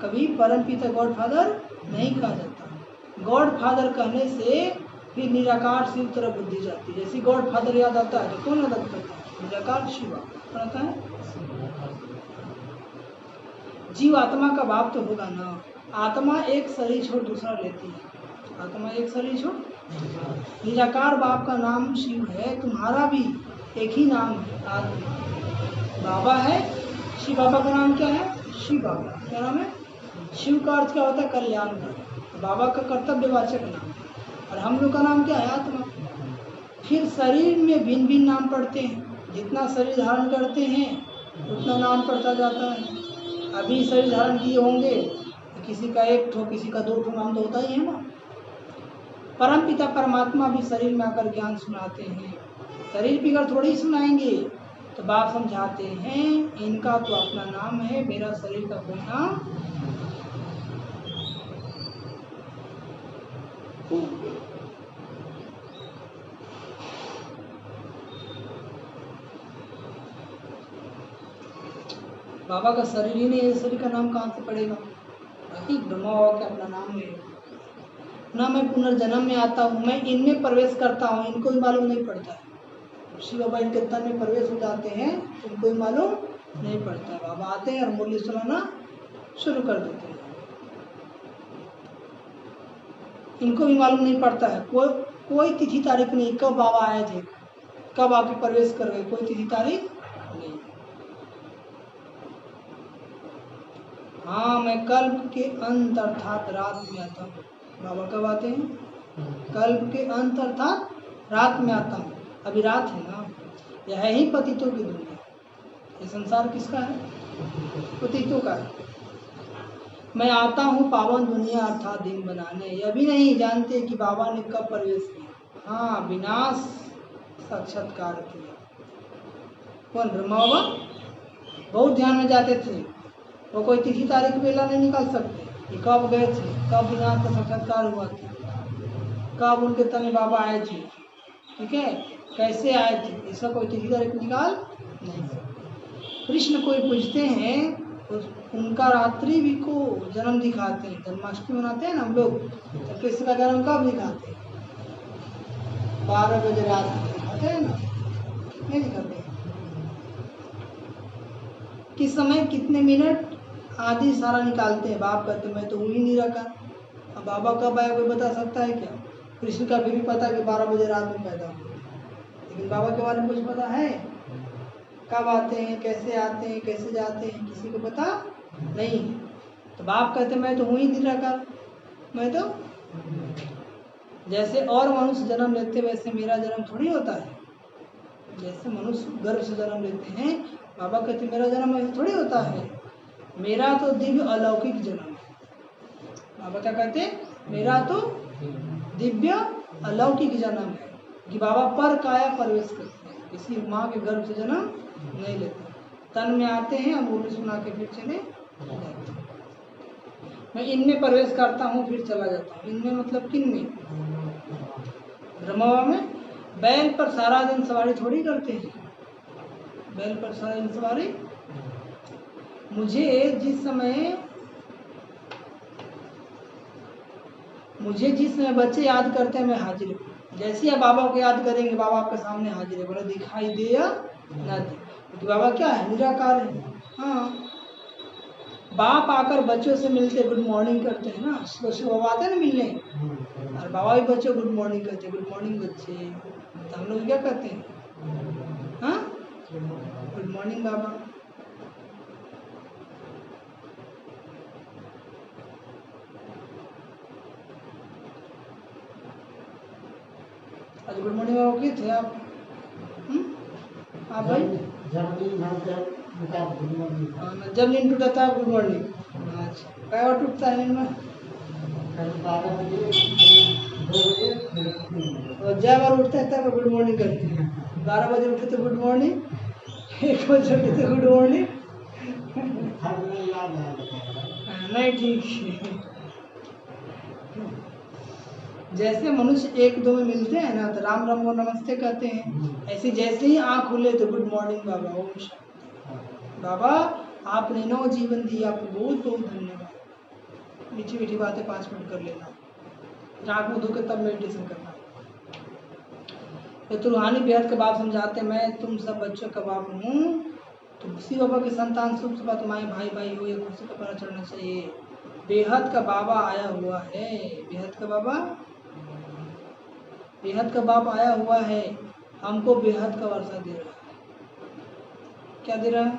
कभी परम पिता गॉड फादर नहीं कहा जाता। गॉड फादर कहने से फिर निराकार शिव तरफ बुद्धि जाती है। जैसे गॉड फादर याद आता है तो कौन याद करता है? निराकार शिव आता है। जीव आत्मा का बाप तो होगा ना। आत्मा एक शरीर छोड़ दूसरा लेती है। आत्मा एक शरीर छोड़, निराकार बाप का नाम शिव है। तुम्हारा भी एक ही नाम है, आत्मा। बाबा है, शिव बाबा का नाम क्या है? शिव बाबा। क्या नाम है? शिव का अर्थ क्या होता है? कल्याण का। बाबा का कर्तव्यवाचक नाम है। और हम लोग का नाम क्या है? आत्मा। फिर शरीर में भिन्न भिन्न नाम पड़ते हैं। जितना शरीर धारण करते हैं उतना नाम पड़ता जाता है। अभी शरीर धारण किए होंगे तो किसी का एक ठो, किसी का दो ठो नाम तो होता ही है ना। परम पिता परमात्मा भी शरीर में आकर ज्ञान सुनाते हैं। शरीर भी अगर थोड़ी सुनाएंगे तो बाप समझाते हैं इनका तो अपना नाम है, मेरा शरीर का कोई नाम। बाबा का शरीर ही नहीं है, शरीर का नाम कहाँ से पड़ेगा? ब्रह्मा बाबा का अपना नाम है ना। मैं पुनर्जन्म में आता हूँ, मैं इनमें प्रवेश करता हूँ, इनको भी मालूम नहीं पड़ता है। शिव बाबा इनके तन में प्रवेश हो जाते हैं, इनको भी मालूम नहीं पड़ता है। बाबा आते हैं और मुरली सुनाना शुरू कर देते हैं। इनको भी मालूम नहीं पड़ता है। कोई तिथि तारीख नहीं, कब बाबा आए थे, कब आके प्रवेश कर गए, कोई तिथि तारीख नहीं। हाँ, मैं कल्प के अंत अर्थात रात में आता हूँ। बाबा कब आते हैं? कल्प के अंत अर्थात रात में आता हूँ। अभी रात है ना। यह है ही पतितों की दुनिया। ये संसार किसका है? पतितों का है। मैं आता हूँ पावन दुनिया अर्थात दिन बनाने। यह भी नहीं जानते कि बाबा ने कब प्रवेश किया। हाँ, विनाश साक्षात्कार किया। कौन? ब्रह्मा बाबा बहुत ध्यान में जाते थे। वो कोई तिथि तारीख वेला नहीं निकाल सकते कि कब गए थे, कब विनाश का साक्षात्कार हुआ था, कब उनके तन में बाबा आए थे, ठीक है, कैसे आए थे, इसका कोई तिथि तारीख निकाल नहीं सकते। कृष्ण कोई पूछते हैं तो उनका रात्रि भी को जन्म दिखाते हैं। जन्माष्टमी मनाते हैं ना हम लोग, तो कृष्ण का जन्म कब दिखाते हैं? 12 बजे रात में दिखाते हैं ना, नहीं दिखाते? किस समय, कितने मिनट आदि सारा निकालते हैं। बाप कहते मैं तो हूँ ही नहीं रखा। अब बाबा कब आया कोई बता सकता है क्या? कृष्ण का फिर भी पता कि 12 बजे रात में पैदा हुआ, लेकिन बाबा के बारे में कुछ पता है? कब आते हैं, कैसे आते हैं, कैसे जाते हैं, किसी को पता नहीं। तो बाप कहते मैं तो हूँ ही नहीं रखा। मैं तो जैसे और मनुष्य जन्म लेते वैसे मेरा जन्म थोड़ी होता है। जैसे मनुष्य गर्भ से जन्म लेते हैं, बाबा कहते मेरा जन्म ऐसे थोड़ी होता है। मेरा तो दिव्य अलौकिक जन्म है। बाबा क्या कहते? मेरा तो दिव्य अलौकिक जन्म है कि बाबा पर काया प्रवेश करते हैं, किसी माँ के गर्भ से जन्म नहीं लेते। तन में आते हैं और मुरली सुना के फिर चले जाते हैं। मैं इनमें प्रवेश करता हूँ फिर चला जाता हूँ। इनमें मतलब किन में? ब्रह्मा बाबा में। बैल पर सारा दिन सवारी थोड़ी करते हैं। बैल पर सारा दिन सवारी। मुझे जिस समय बच्चे याद करते हैं मैं हाजिर हूँ। जैसे आप बाबा को याद करेंगे बाबा आपके सामने हाजिर है, बोले दिखाई दे या ना दे, क्योंकि बाबा क्या है? निराकार है। हाँ, बाप आकर बच्चों से मिलते गुड मॉर्निंग करते हैं ना। सुबह बाबा आते हैं ना मिलने, और बाबा भी बच्चों गुड मॉर्निंग करते हैं, गुड मॉर्निंग बच्चे। तो हम लोग क्या कहते हैं? हाँ, गुड मॉर्निंग बाबा। आज गुड मॉर्निंग बाबा किए थे आप? आप भाई जब नींद टूटा था गुड मॉर्निंग। अच्छा, क्या बार टूटता है नींद में? और जब बार उठता है तब गुड मॉर्निंग करते हैं। 12 बजे उठे तो गुड मॉर्निंग, 1 बजे उठे तो गुड मॉर्निंग। नहीं, ठीक है। जैसे मनुष्य एक दो में मिलते हैं ना तो राम राम को नमस्ते कहते हैं, ऐसे जैसे ही आँख खुले तो गुड मॉर्निंग बाबा, ओम शांति। बाबा आपने नव जीवन दिया, आपको बहुत बहुत धन्यवाद। मीठी मीठी बातें 5 मिनट कर लेना, आँख मुँह धो के तब मेडिटेशन करना। तो रूहानी बेहद का बाप समझाते, मैं तुम सब बच्चों का बाप हूँ, तुम उसी बाबा के संतान, शुभ सुबह तुम्हारे भाई भाई हो, ये खुशी का पता चढ़ना चाहिए। बेहद का बाबा आया हुआ है, बेहद का बाबा, बेहद का बाप आया हुआ है, हमको बेहद का वर्षा दे रहा है। क्या दे रहा है?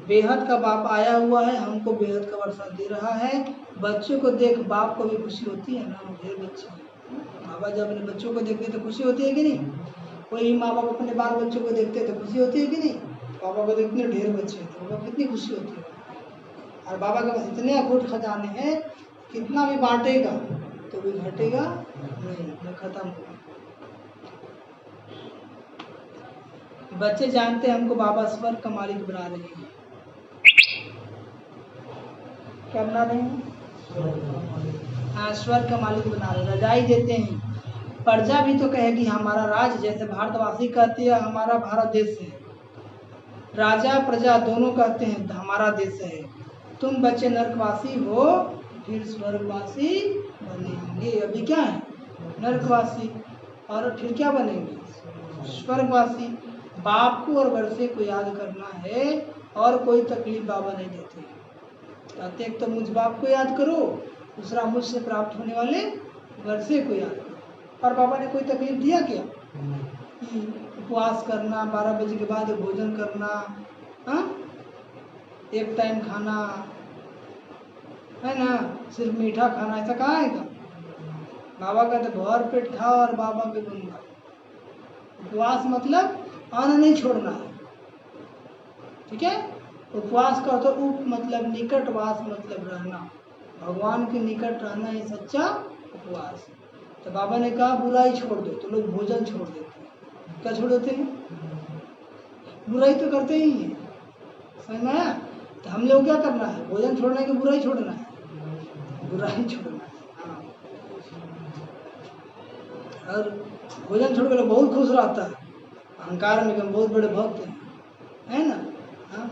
बेहद का बाप आया हुआ है, हमको बेहद का वर्षा दे रहा है। बच्चों को देख बाप को भी खुशी होती है ना, ढेर बच्चे, बाबा जब अपने बच्चों को देखते तो खुशी होती है कि नहीं? कोई माँ बाप अपने बाल बच्चों को देखते तो खुशी होती है कि नहीं? बाबा को देखते ढेर बच्चे हैं तो बाबा को कितनी खुशी होती है। और बाबा के पास इतने अखूट खजाने हैं, कितना भी बांटेगा तो भी घटेगा नहीं, न खत्म होगा। बच्चे जानते हैं हमको बाबा स्वर्ग का मालिक बना रहे हैं। क्या बना रहे हैं? हाँ, स्वर्ग का मालिक बना रहे हैं, रजाई देते हैं। प्रजा भी तो कहेगी हमारा राज, जैसे भारतवासी कहते हैं हमारा भारत देश है, राजा प्रजा दोनों कहते हैं हमारा देश है। तुम बच्चे नरकवासी हो, फिर स्वर्गवासी बनेंगे। अभी क्या है? नरकवासी, और फिर क्या बनेंगे? स्वर्गवासी। बाप को और वर्षे को याद करना है, और कोई तकलीफ बाबा नहीं देते। कहते एक तो मुझ बाप को याद करो, दूसरा मुझसे प्राप्त होने वाले वर्षे को याद करो। और बाबा ने कोई तकलीफ दिया क्या? उपवास करना, 12 बजे के बाद भोजन करना, हाँ, एक टाइम खाना है ना, सिर्फ मीठा खाना, ऐसा कहाँ है का? बाबा का तो भर पेट खाओ और बाबा के गुण गाओ। उपवास मतलब अन्न नहीं छोड़ना है, ठीक है? उपवास का तो उप मतलब निकटवास, मतलब रहना, भगवान के निकट रहना, ये सच्चा उपवास। तो बाबा ने कहा बुराई छोड़ दो, तो लोग भोजन छोड़ देते हैं। क्या छोड़ देते हैं? बुराई तो करते ही हैं, समझ में आया? तो हम लोग क्या करना है? भोजन छोड़ना है कि बुराई छोड़ना है? बुराई छोड़ना है, हाँ। और भोजन छोड़ कर लोग बहुत खुश रहता है, अहंकार में हम बहुत बड़े भक्त हैं, है ना? हाँ,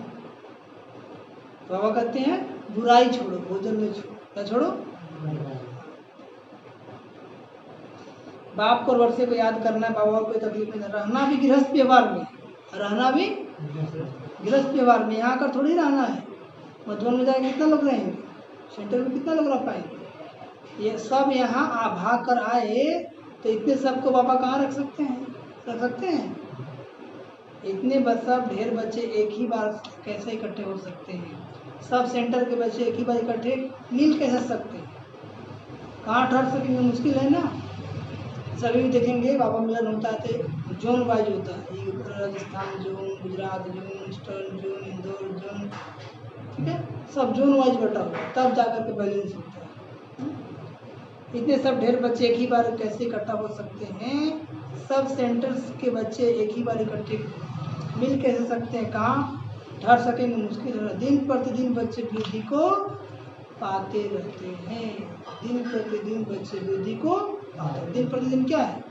बाबा कहते हैं बुराई छोड़ो, भोजन में छोड़ो। क्या छोड़ो? बाप को और वर्षे को याद करना है, बाबा को कोई तकलीफ नहीं, रहना भी गृहस्थ व्यवहार में, रहना भी गृहस्थ व्यवहार में, यहाँ कर थोड़ी रहना है। मधुबन में जाएंगे कितना लोग रहेंगे? सेंटर में कितना लोग रह पाएंगे? ये सब यहाँ भाग कर आए तो इतने सबको बाबा कहाँ रख सकते हैं? रख सकते हैं? इतने सब ढेर बच्चे एक ही बार कैसे इकट्ठे हो सकते हैं? सब सेंटर के बच्चे एक ही बार इकट्ठे मिल कैसे सकते हैं? कहाँ ठहर सकेंगे? मुश्किल है ना। सभी देखेंगे बाबा मिलन होता है तो जोन वाइज होता है, Rajasthan zone, Gujarat zone, eastern zone, Indore zone, ठीक है, सब जोन वाइज बटा हुआ, तब जाकर के बैलेंस होता है। इतने सब ढेर बच्चे एक ही बार कैसे इकट्ठा हो सकते हैं? सब सेंटर्स के बच्चे एक ही बार इकट्ठे मिल कैसे सकते हैं? कहाँ ठहर सकेंगे? मुश्किल है। दिन प्रतिदिन बच्चे वृद्धि को पाते रहते हैं, दिन प्रतिदिन बच्चे वृद्धि को पाते हैं। दिन प्रतिदिन क्या है?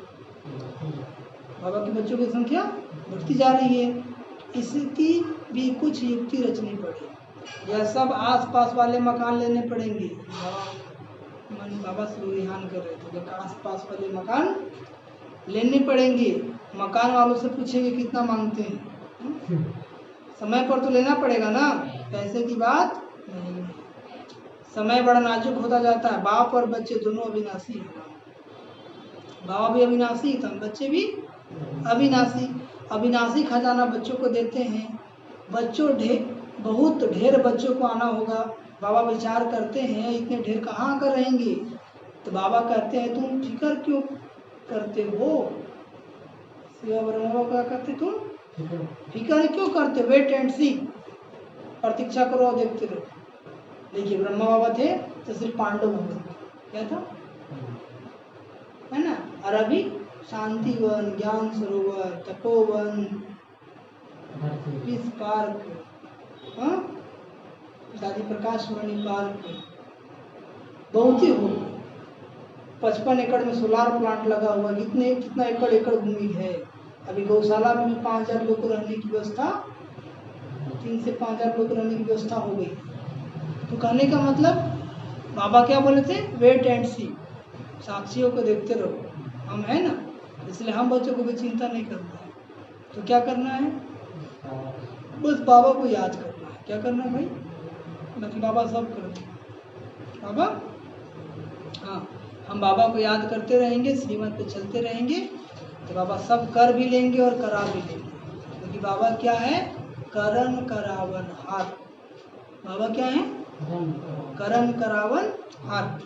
बाबा के बच्चों की संख्या बढ़ती जा रही है। इसकी भी कुछ युक्ति रचनी पड़ेगी, यह सब आसपास वाले मकान लेने पड़ेंगे। बाबा से रिहान कर रहे थे, आसपास वाले मकान लेने पड़ेंगे। मकान वालों से पूछेंगे कितना मांगते हैं, समय पर तो लेना पड़ेगा ना, पैसे की बात नहीं है। समय बड़ा नाजुक होता जाता है। बाप और बच्चे दोनों अविनाशी हैं। बाबा भी अविनाशी, तो हम बच्चे भी अविनाशी। अविनाशी खजाना बच्चों को देते हैं। बच्चों बहुत ढेर बच्चों को आना होगा। बाबा विचार करते हैं इतने ढेर कहाँ आकर रहेंगे, तो बाबा कहते हैं तुम फिक्र क्यों करते हो? शिवा ब्रह्मा क्या करते? तुम फिक्र क्यों करते? वेट एंड सी, प्रतीक्षा करो और देखते रहो। देखिए ब्रह्मा बाबा थे तो सिर्फ पांडव होंगे, क्या था, है ना? और अभी शांति वन, ज्ञान सरोवर, तपोवन, पीस पार्क, हाँ, दादी प्रकाश मणि पार्क, बहुत ही हो। 55 एकड़ में सोलार प्लांट लगा हुआ, कितना एकड़ भूमि है। अभी गौशाला में भी 5000 लोग को रहने की व्यवस्था, 3 से 5000 लोग रहने की व्यवस्था हो गई। तो कहने का मतलब बाबा क्या बोले थे, वेट एंड सी, साक्षियों को देखते रहो। हम है ना, इसलिए हम बच्चों को भी चिंता नहीं करना है। तो क्या करना है, बस बाबा को याद करना है। क्या करना है भाई, बाकी बाबा सब करते हैं। बाबा, हाँ, हम बाबा को याद करते रहेंगे, श्रीमत पे चलते रहेंगे, तो बाबा सब कर भी लेंगे और करा भी लेंगे। क्योंकि बाबा क्या है, करन करावन हार। बाबा क्या है, करन करावन हार।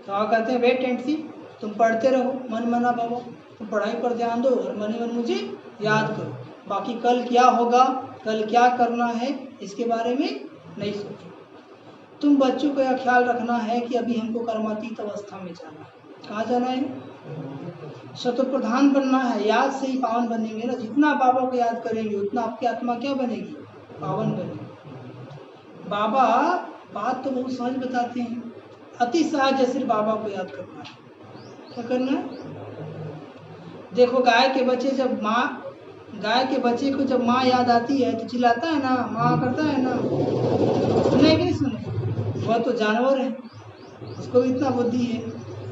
तो आप कहते हैं वेट एंड सी, तुम पढ़ते रहो, मन मना बाबा, तुम पढ़ाई पर ध्यान दो और मन ही मन मुझे याद करो। बाकी कल क्या होगा, कल क्या करना है, इसके बारे में नहीं सोचो। तुम बच्चों को यह ख्याल रखना है कि अभी हमको कर्मातीत अवस्था में जाना है। कहाँ जाना है, शतप्रधान बनना है। याद से ही पावन बनेंगे ना, जितना बाबा को याद करेंगे उतना आपकी आत्मा क्या बनेगी, पावन बनेगी। बाबा बात तो बहुत सहज बताते हैं, अति सहज है, सिर्फ बाबा को याद करना है। क्या करना है, देखो गाय के बच्चे को जब माँ याद आती है तो चिल्लाता है ना, माँ करता है ना, सुने कि नहीं सुने, वह तो जानवर है, उसको भी इतना बुद्धि है।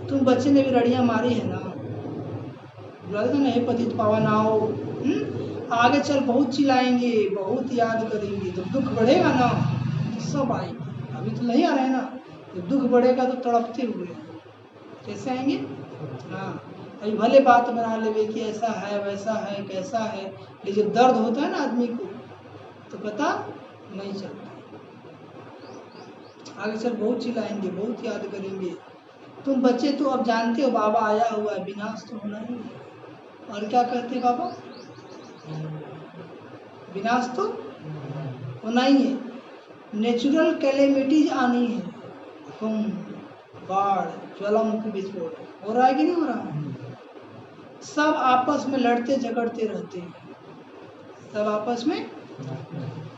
तुम बच्चे ने भी रड़ियाँ मारी है ना, बोलते ना हे पतित पावन आओ, आगे चल बहुत चिल्लाएंगे, बहुत याद करेंगे, जब दुख बढ़ेगा ना तो सब आएंगे। अभी तो नहीं आ रहे ना, जब दुख बढ़ेगा तो तड़पते हुए कैसे आएंगे। हाँ, अभी भले बात बना लेवे कि ऐसा है वैसा है कैसा है, लेकिन जब दर्द होता है ना आदमी को तो पता नहीं चलता। आगे चल बहुत चिल्लाएंगे, बहुत याद करेंगे। तुम बच्चे तो अब जानते हो बाबा आया हुआ है, विनाश तो होना ही है। और क्या कहते बाबा, विनाश तो होना ही है। नेचुरल कैलेमिटीज आनी है, बाढ़, ज्वालामुखी विस्फोट, हो रहा है कि नहीं हो रहा है। सब आपस में लड़ते झगड़ते रहते हैं, सब आपस में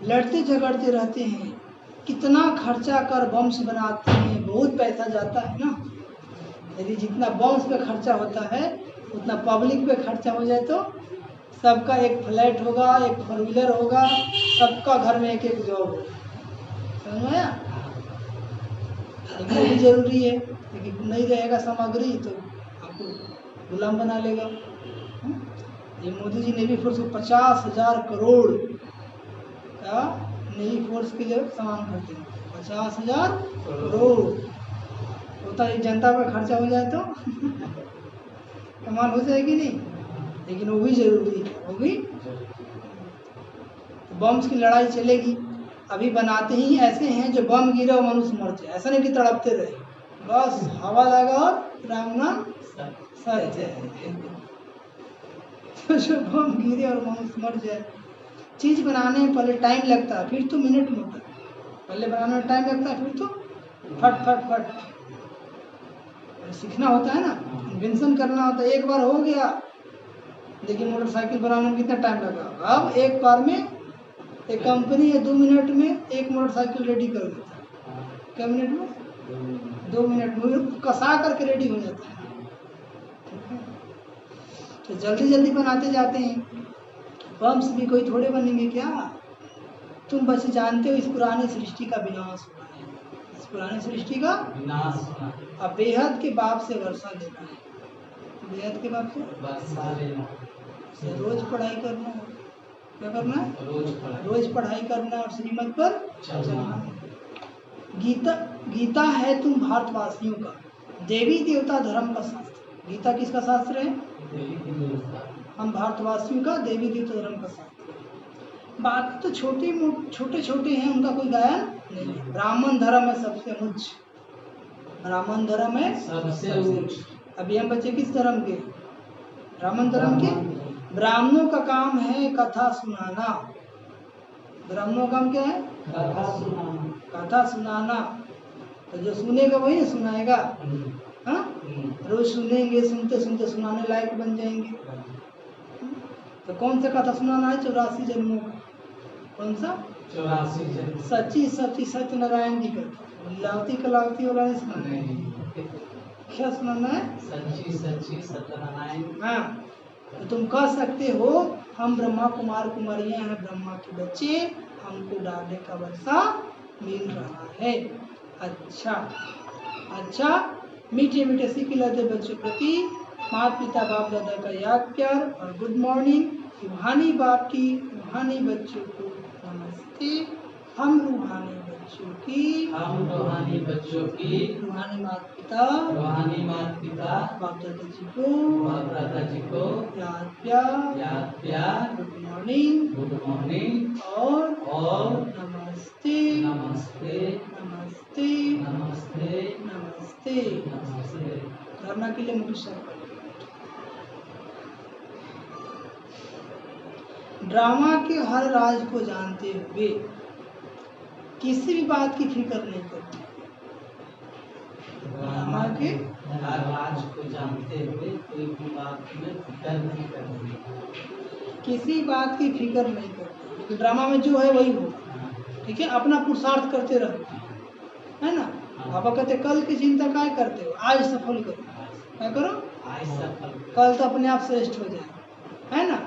लड़ते झगड़ते रहते हैं। कितना खर्चा कर बम्स बनाते हैं, बहुत पैसा जाता है ना। यदि जितना बम्स पे खर्चा होता है उतना पब्लिक पे खर्चा हो जाए तो सबका एक फ्लैट होगा, एक 4 व्हीलर होगा, सबका घर में एक एक जॉब होगा। समझ में आया, लेकिन भी जरूरी है, लेकिन नहीं रहेगा सामग्री तो आपको गुलाम बना लेगा। ये मोदी जी नेवी फोर्स को 50,000 करोड़ का नेवी फोर्स के लिए सामान खरीदते हैं, 50,000 करोड़ होता है। जनता पर खर्चा हो जाए तो कमाल हो जाएगी नहीं, लेकिन वो भी जरूरी है, वो भी। बम्स की लड़ाई चलेगी, अभी बनाते ही ऐसे हैं जो बम गिरे और मनुष्य मर जाए, ऐसा नहीं कि तड़पते रहे, बस हवा लगा और राम नाम सर जाए। तो जो बम गिरे और मनुष्य मर जाए, चीज बनाने में पहले टाइम लगता है, फिर तो मिनट में होता है। पहले बनाने में टाइम लगता है, फिर तो फट फट फट सीखना होता है ना, इन्वेंशन करना होता है। एक बार हो गया, लेकिन मोटरसाइकिल बनाने में कितना टाइम लगा। अब एक बार में एक कंपनी है 2 मिनट में एक मोटरसाइकिल रेडी कर देता है। क्या मिनट में, 2 मिनट में कसा करके रेडी हो जाता है। तो जल्दी जल्दी बनाते जाते हैं। बम्स भी कोई थोड़े बनेंगे क्या। तुम बस जानते हो इस पुरानी सृष्टि का विनाश हुआ है, इस पुरानी सृष्टि का विनाश हुआ है। अब बेहद के बाप से वर्षा लेना है, बेहद के बाप से वर्षा लेना, रोज पढ़ाई करना है। क्या करना है, रोज पढ़ाई करना और श्रीमत पर चलना। गीता है तुम भारतवासियों का देवी देवता धर्म का शास्त्र। गीता किसका शास्त्र है, हम भारतवासियों का देवी देवता धर्म का शास्त्र। बाकी तो छोटे छोटे हैं, उनका कोई गायन नहीं। ब्राह्मण धर्म है सबसे उच्च, ब्राह्मण धर्म है सबसे उच्च। अभी हम बच्चे किस धर्म के, ब्राह्मण धर्म के। ब्राह्मणों का काम है कथा सुनाना। ब्राह्मणों का काम क्या है, कथा सुनाना, कथा सुनाना। तो जो सुनेगा वही सुनाएगा। हाँ, रोज सुनेंगे, सुनते सुनते सुनाने लायक बन जाएंगे। तो कौन सा कथा सुनाना है, 84 जन्मों का। कौन सा? 84 सच्ची सच्ची सत्यनारायण जी का लावती कलावती वाला नहीं सुना? नहीं, क्या सुनाना है? सच्ची सच्ची सत्यनारायण। हाँ, तो तुम कह सकते हो हम ब्रह्मा कुमार कुमारियां हैं, ब्रह्मा के बच्चे, हमको डाले का वर्षा मिल रहा है। अच्छा अच्छा, मीठे मीठे सीख लाते बच्चों प्रति माता पिता बाप दादा का याद प्यार और गुड मॉर्निंग। रूहानी बाप की रूहानी बच्चों को नमस्ते। हम रूहानी बच्चों की रूहानी माता पिता बाप दादा जी को याद प्यार गुड मॉर्निंग और नमस्ते नमस्ते नमस्ते नमस्ते नमस्ते। नमस्ते। करना के लिए मुझे सर ड्रामा के हर राज को जानते हुए किसी भी बात की फिक्र नहीं करते। ड्रामा के हर राज को जानते हुए कोई भी बात में फिक्र नहीं करते। किसी बात की फिक्र नहीं करते, क्योंकि ड्रामा में जो है वही होगा। ठीक है, अपना पुरुषार्थ करते रहो, है ना। पापा कहते कल की चिंता क्या करते हो, आज सफल करो। क्या करो? आज सफल। कल तो अपने आप श्रेष्ठ हो जाए, है ना।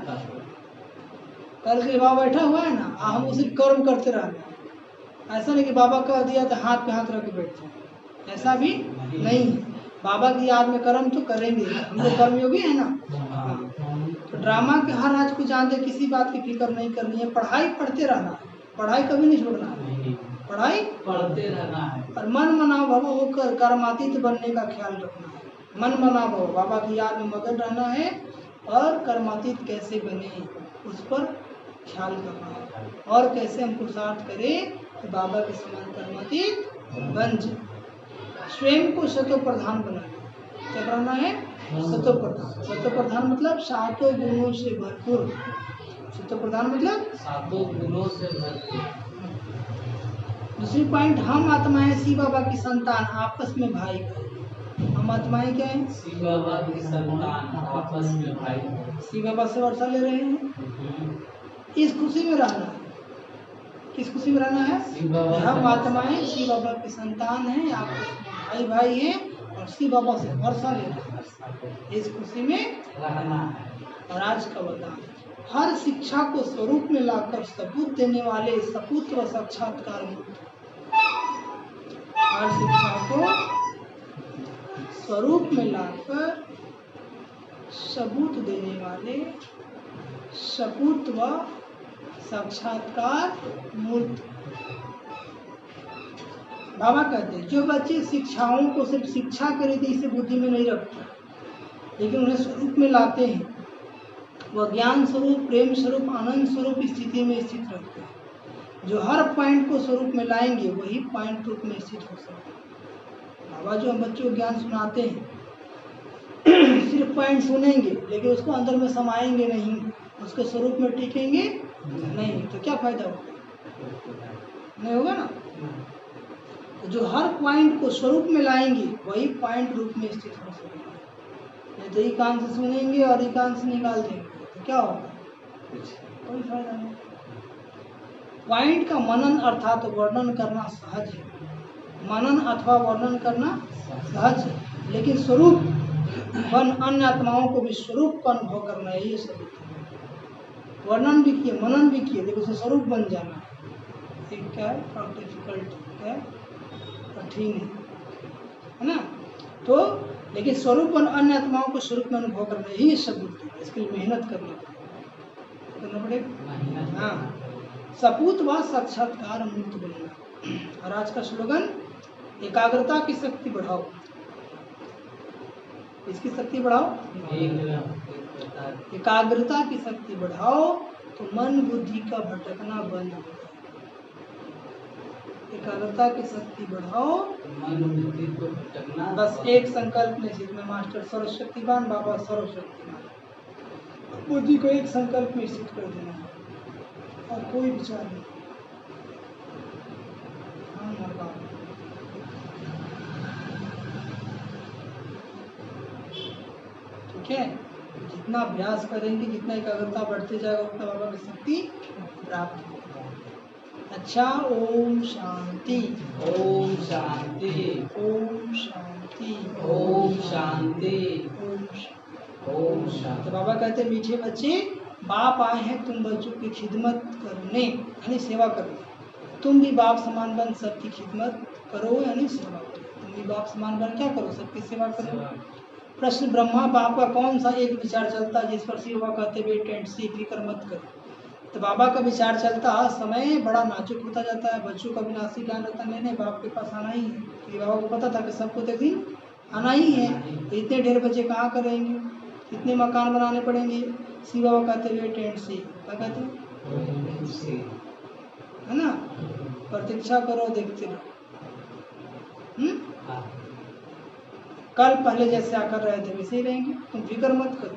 कल के बाबा बैठा हुआ है ना, हम उसी कर्म करते रहना। ऐसा नहीं कि बाबा कह दिया तो हाथ पे हाथ रख के बैठ जाए, ऐसा भी नहीं है। बाबा की याद में कर्म तो करेंगे, हम लोग कर्मयोगी है ना। तो ड्रामा के हर राज को जानते, किसी बात की फिक्र नहीं करनी है। पढ़ाई पढ़ते रहना है, पढ़ाई कभी नहीं छोड़ना है, पढ़ाई पढ़ते रहना है। और मन मनाओ भव होकर कर्मातीत बनने का ख्याल रखना है। मन मनाओ भव, बाबा की याद में मगन रहना है और कर्मातीत कैसे बने उस पर ख्याल करना है, और कैसे हम पुरुषार्थ करें कि बाबा के समान कर्मातीत बन जाए। स्वयं को सतो प्रधान बनाना। क्या बनाना है? सतो प्रधान। सतो प्रधान मतलब सातों गुणों से भरपूर। सतो प्रधान मतलब सातों गुणों से भरपूर। दूसरी पॉइंट, हम आत्माएं शिव बाबा की संतान, आपस में भाई भाई। हम आत्माएं क्या है? शिव बाबा की संतान, आपस में भाई। शिव बाबा से वर्षा ले रहे हैं, इस खुशी में रहना है। किस खुशी में रहना है? हम आत्माएं शिव बाबा की संतान हैं, आपस में भाई भाई हैं और शिव बाबा से वर्षा ले रहे हैं, इस खुशी में रहना है। और आज का वरदान, हर शिक्षा को स्वरूप में लाकर सबूत देने वाले सपूत व साक्षात्कार मूर्त। हर शिक्षा को स्वरूप में लाकर सबूत देने वाले सपूत व साक्षात्कार मूर्त। बाबा कहते हैं जो बच्चे शिक्षाओं को सिर्फ शिक्षा के रीति से बुद्धि में नहीं रखते, लेकिन उन्हें स्वरूप में लाते हैं, वह ज्ञान स्वरूप, प्रेम स्वरूप, आनंद स्वरूप स्थिति में स्थित रखते हैं। जो हर पॉइंट को स्वरूप में लाएंगे वही पॉइंट रूप में स्थित हो सकते हैं। बाबा जो हम बच्चों को ज्ञान सुनाते हैं सिर्फ पॉइंट सुनेंगे लेकिन उसको अंदर में समाएंगे नहीं, उसके स्वरूप में टिकेंगे नहीं, तो क्या फायदा होगा? नहीं होगा ना। तो जो हर पॉइंट को स्वरूप में लाएंगे वही पॉइंट रूप में स्थित हो सकेगा। नहीं तो एक कान से सुनेंगे और एक कान से निकाल देंगे तो क्या होगा? कोई फायदा नहीं। पॉइंट का मनन अर्थात वर्णन करना सहज है, मनन अथवा वर्णन करना सहज है, लेकिन स्वरूप वन अन्य आत्माओं को भी स्वरूप का अनुभव करना है, ये सब वर्णन भी किए, मनन भी किए, लेकिन उसे स्वरूप बन जाना एक क्या है? डिफिकल्ट, क्या कठिन है ना। तो लेकिन स्वरूप और अन्य आत्माओं को स्वरूप में अनुभव करना ही सब बुद्धि है, इसके लिए मेहनत करना पड़ेगा। हाँ, सपूत व साक्षात्कार मूर्त बनना। और आज का स्लोगन, एकाग्रता की शक्ति बढ़ाओ। इसकी शक्ति बढ़ाओ, एकाग्रता की शक्ति बढ़ाओ तो मन बुद्धि का भटकना बंद हो जाए। एकाग्रता की शक्ति बढ़ाओ, मन बुद्धि को भटकना। बस एक संकल्प में, जिसमें मास्टर सर्वशक्तिवान बाबा सर्वशक्तिवान, बुद्धि को एक संकल्प में स्थित कर देना और कोई विचार नहीं। ठीक है, जितना अभ्यास करेंगे, जितना एकाग्रता बढ़ते जाएगा, उतना बाबा की शक्ति प्राप्त होगी। अच्छा, ओम शांति। ओम शांति। ओम शांति। ओम शांति। ओम शांति। ओम तो शांति। बाबा कहते मीठे बच्चे, बाप आए हैं तुम बच्चों की खिदमत करने यानी सेवा करने। तुम भी बाप समान बन सबकी खिदमत करो यानी सेवा करो। तुम भी बाप समान बन क्या करो, सबकी सेवा करो। प्रश्न, ब्रह्मा बाप का कौन सा एक विचार चलता है जिस पर शिव बाबा कहते हुए टेंट से फिक्र मत करो। तो बाबा का विचार चलता, समय बड़ा नाजुक होता जाता है, बच्चों का विनाशी ज्ञान रहता, नहीं बाप के पास आना ही है। क्योंकि बाबा को पता था कि सबको तो एक दिन आना ही है, तो इतने ढेर बच्चे कहाँ करेंगे, कितने मकान बनाने पड़ेंगे। शिव बाबा कहते हुए टेंट से, क्या कहते हैं, है ना, प्रतीक्षा करो देखते रहो। कल पहले जैसे आकर रहे थे वैसे ही रहेंगे, तुम फिक्र मत करो।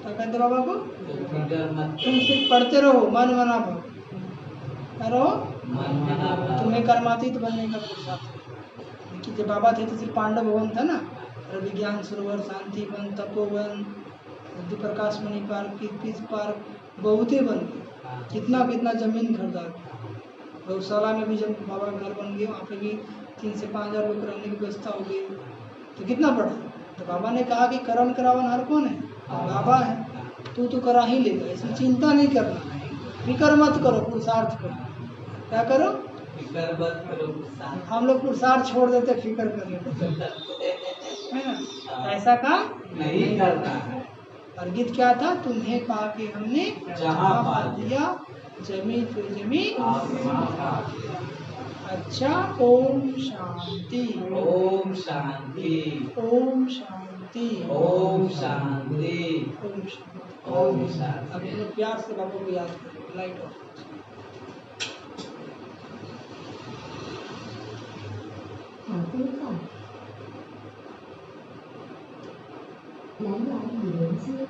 क्या कहते बाबा को, तुम सिर्फ पढ़ते रहो, मन मना भाव करो, तुम्हें कर्मातीत बनने का पुरुषार्थ। देखिए जब बाबा थे तो सिर्फ पांडव भवन था ना, विज्ञान सरोवर, शांति वन, तपोवन, बुद्धि प्रकाश मणि पार्क, किस पार्क, बहुते बन गए। कितना कितना जमीन खरीदा। गौशाला में भी जब बाबा का घर बन गया, वहाँ पे भी 3 से 5 हज़ार लोग रहने की व्यवस्था हो गई, तो कितना बड़ा। तो बाबा ने कहा कि कर्म करावनहार कौन है, बाबा है, तू तो करा ही लेगा, इसमें चिंता नहीं करना, फिक्र मत करो, पुरुषार्थ करो। क्या करो, फिक्र मत करो। हम लोग पुरुषार्थ छोड़ देते फिक्र कर लेते है ना, ऐसा काम नहीं करना है। और गीत क्या था, तुम्हें पाके हमने जहाँ पा दिया, जमी फिर जमी। आसमां पा दिया। अच्छा, ओम शांति। ओम शांति। ओम शांति। ओम शांति। ओम शांति। ओम शांति। अब लोग प्यार से बाबा को याद करो, light of. lãnh đạo người đến xưa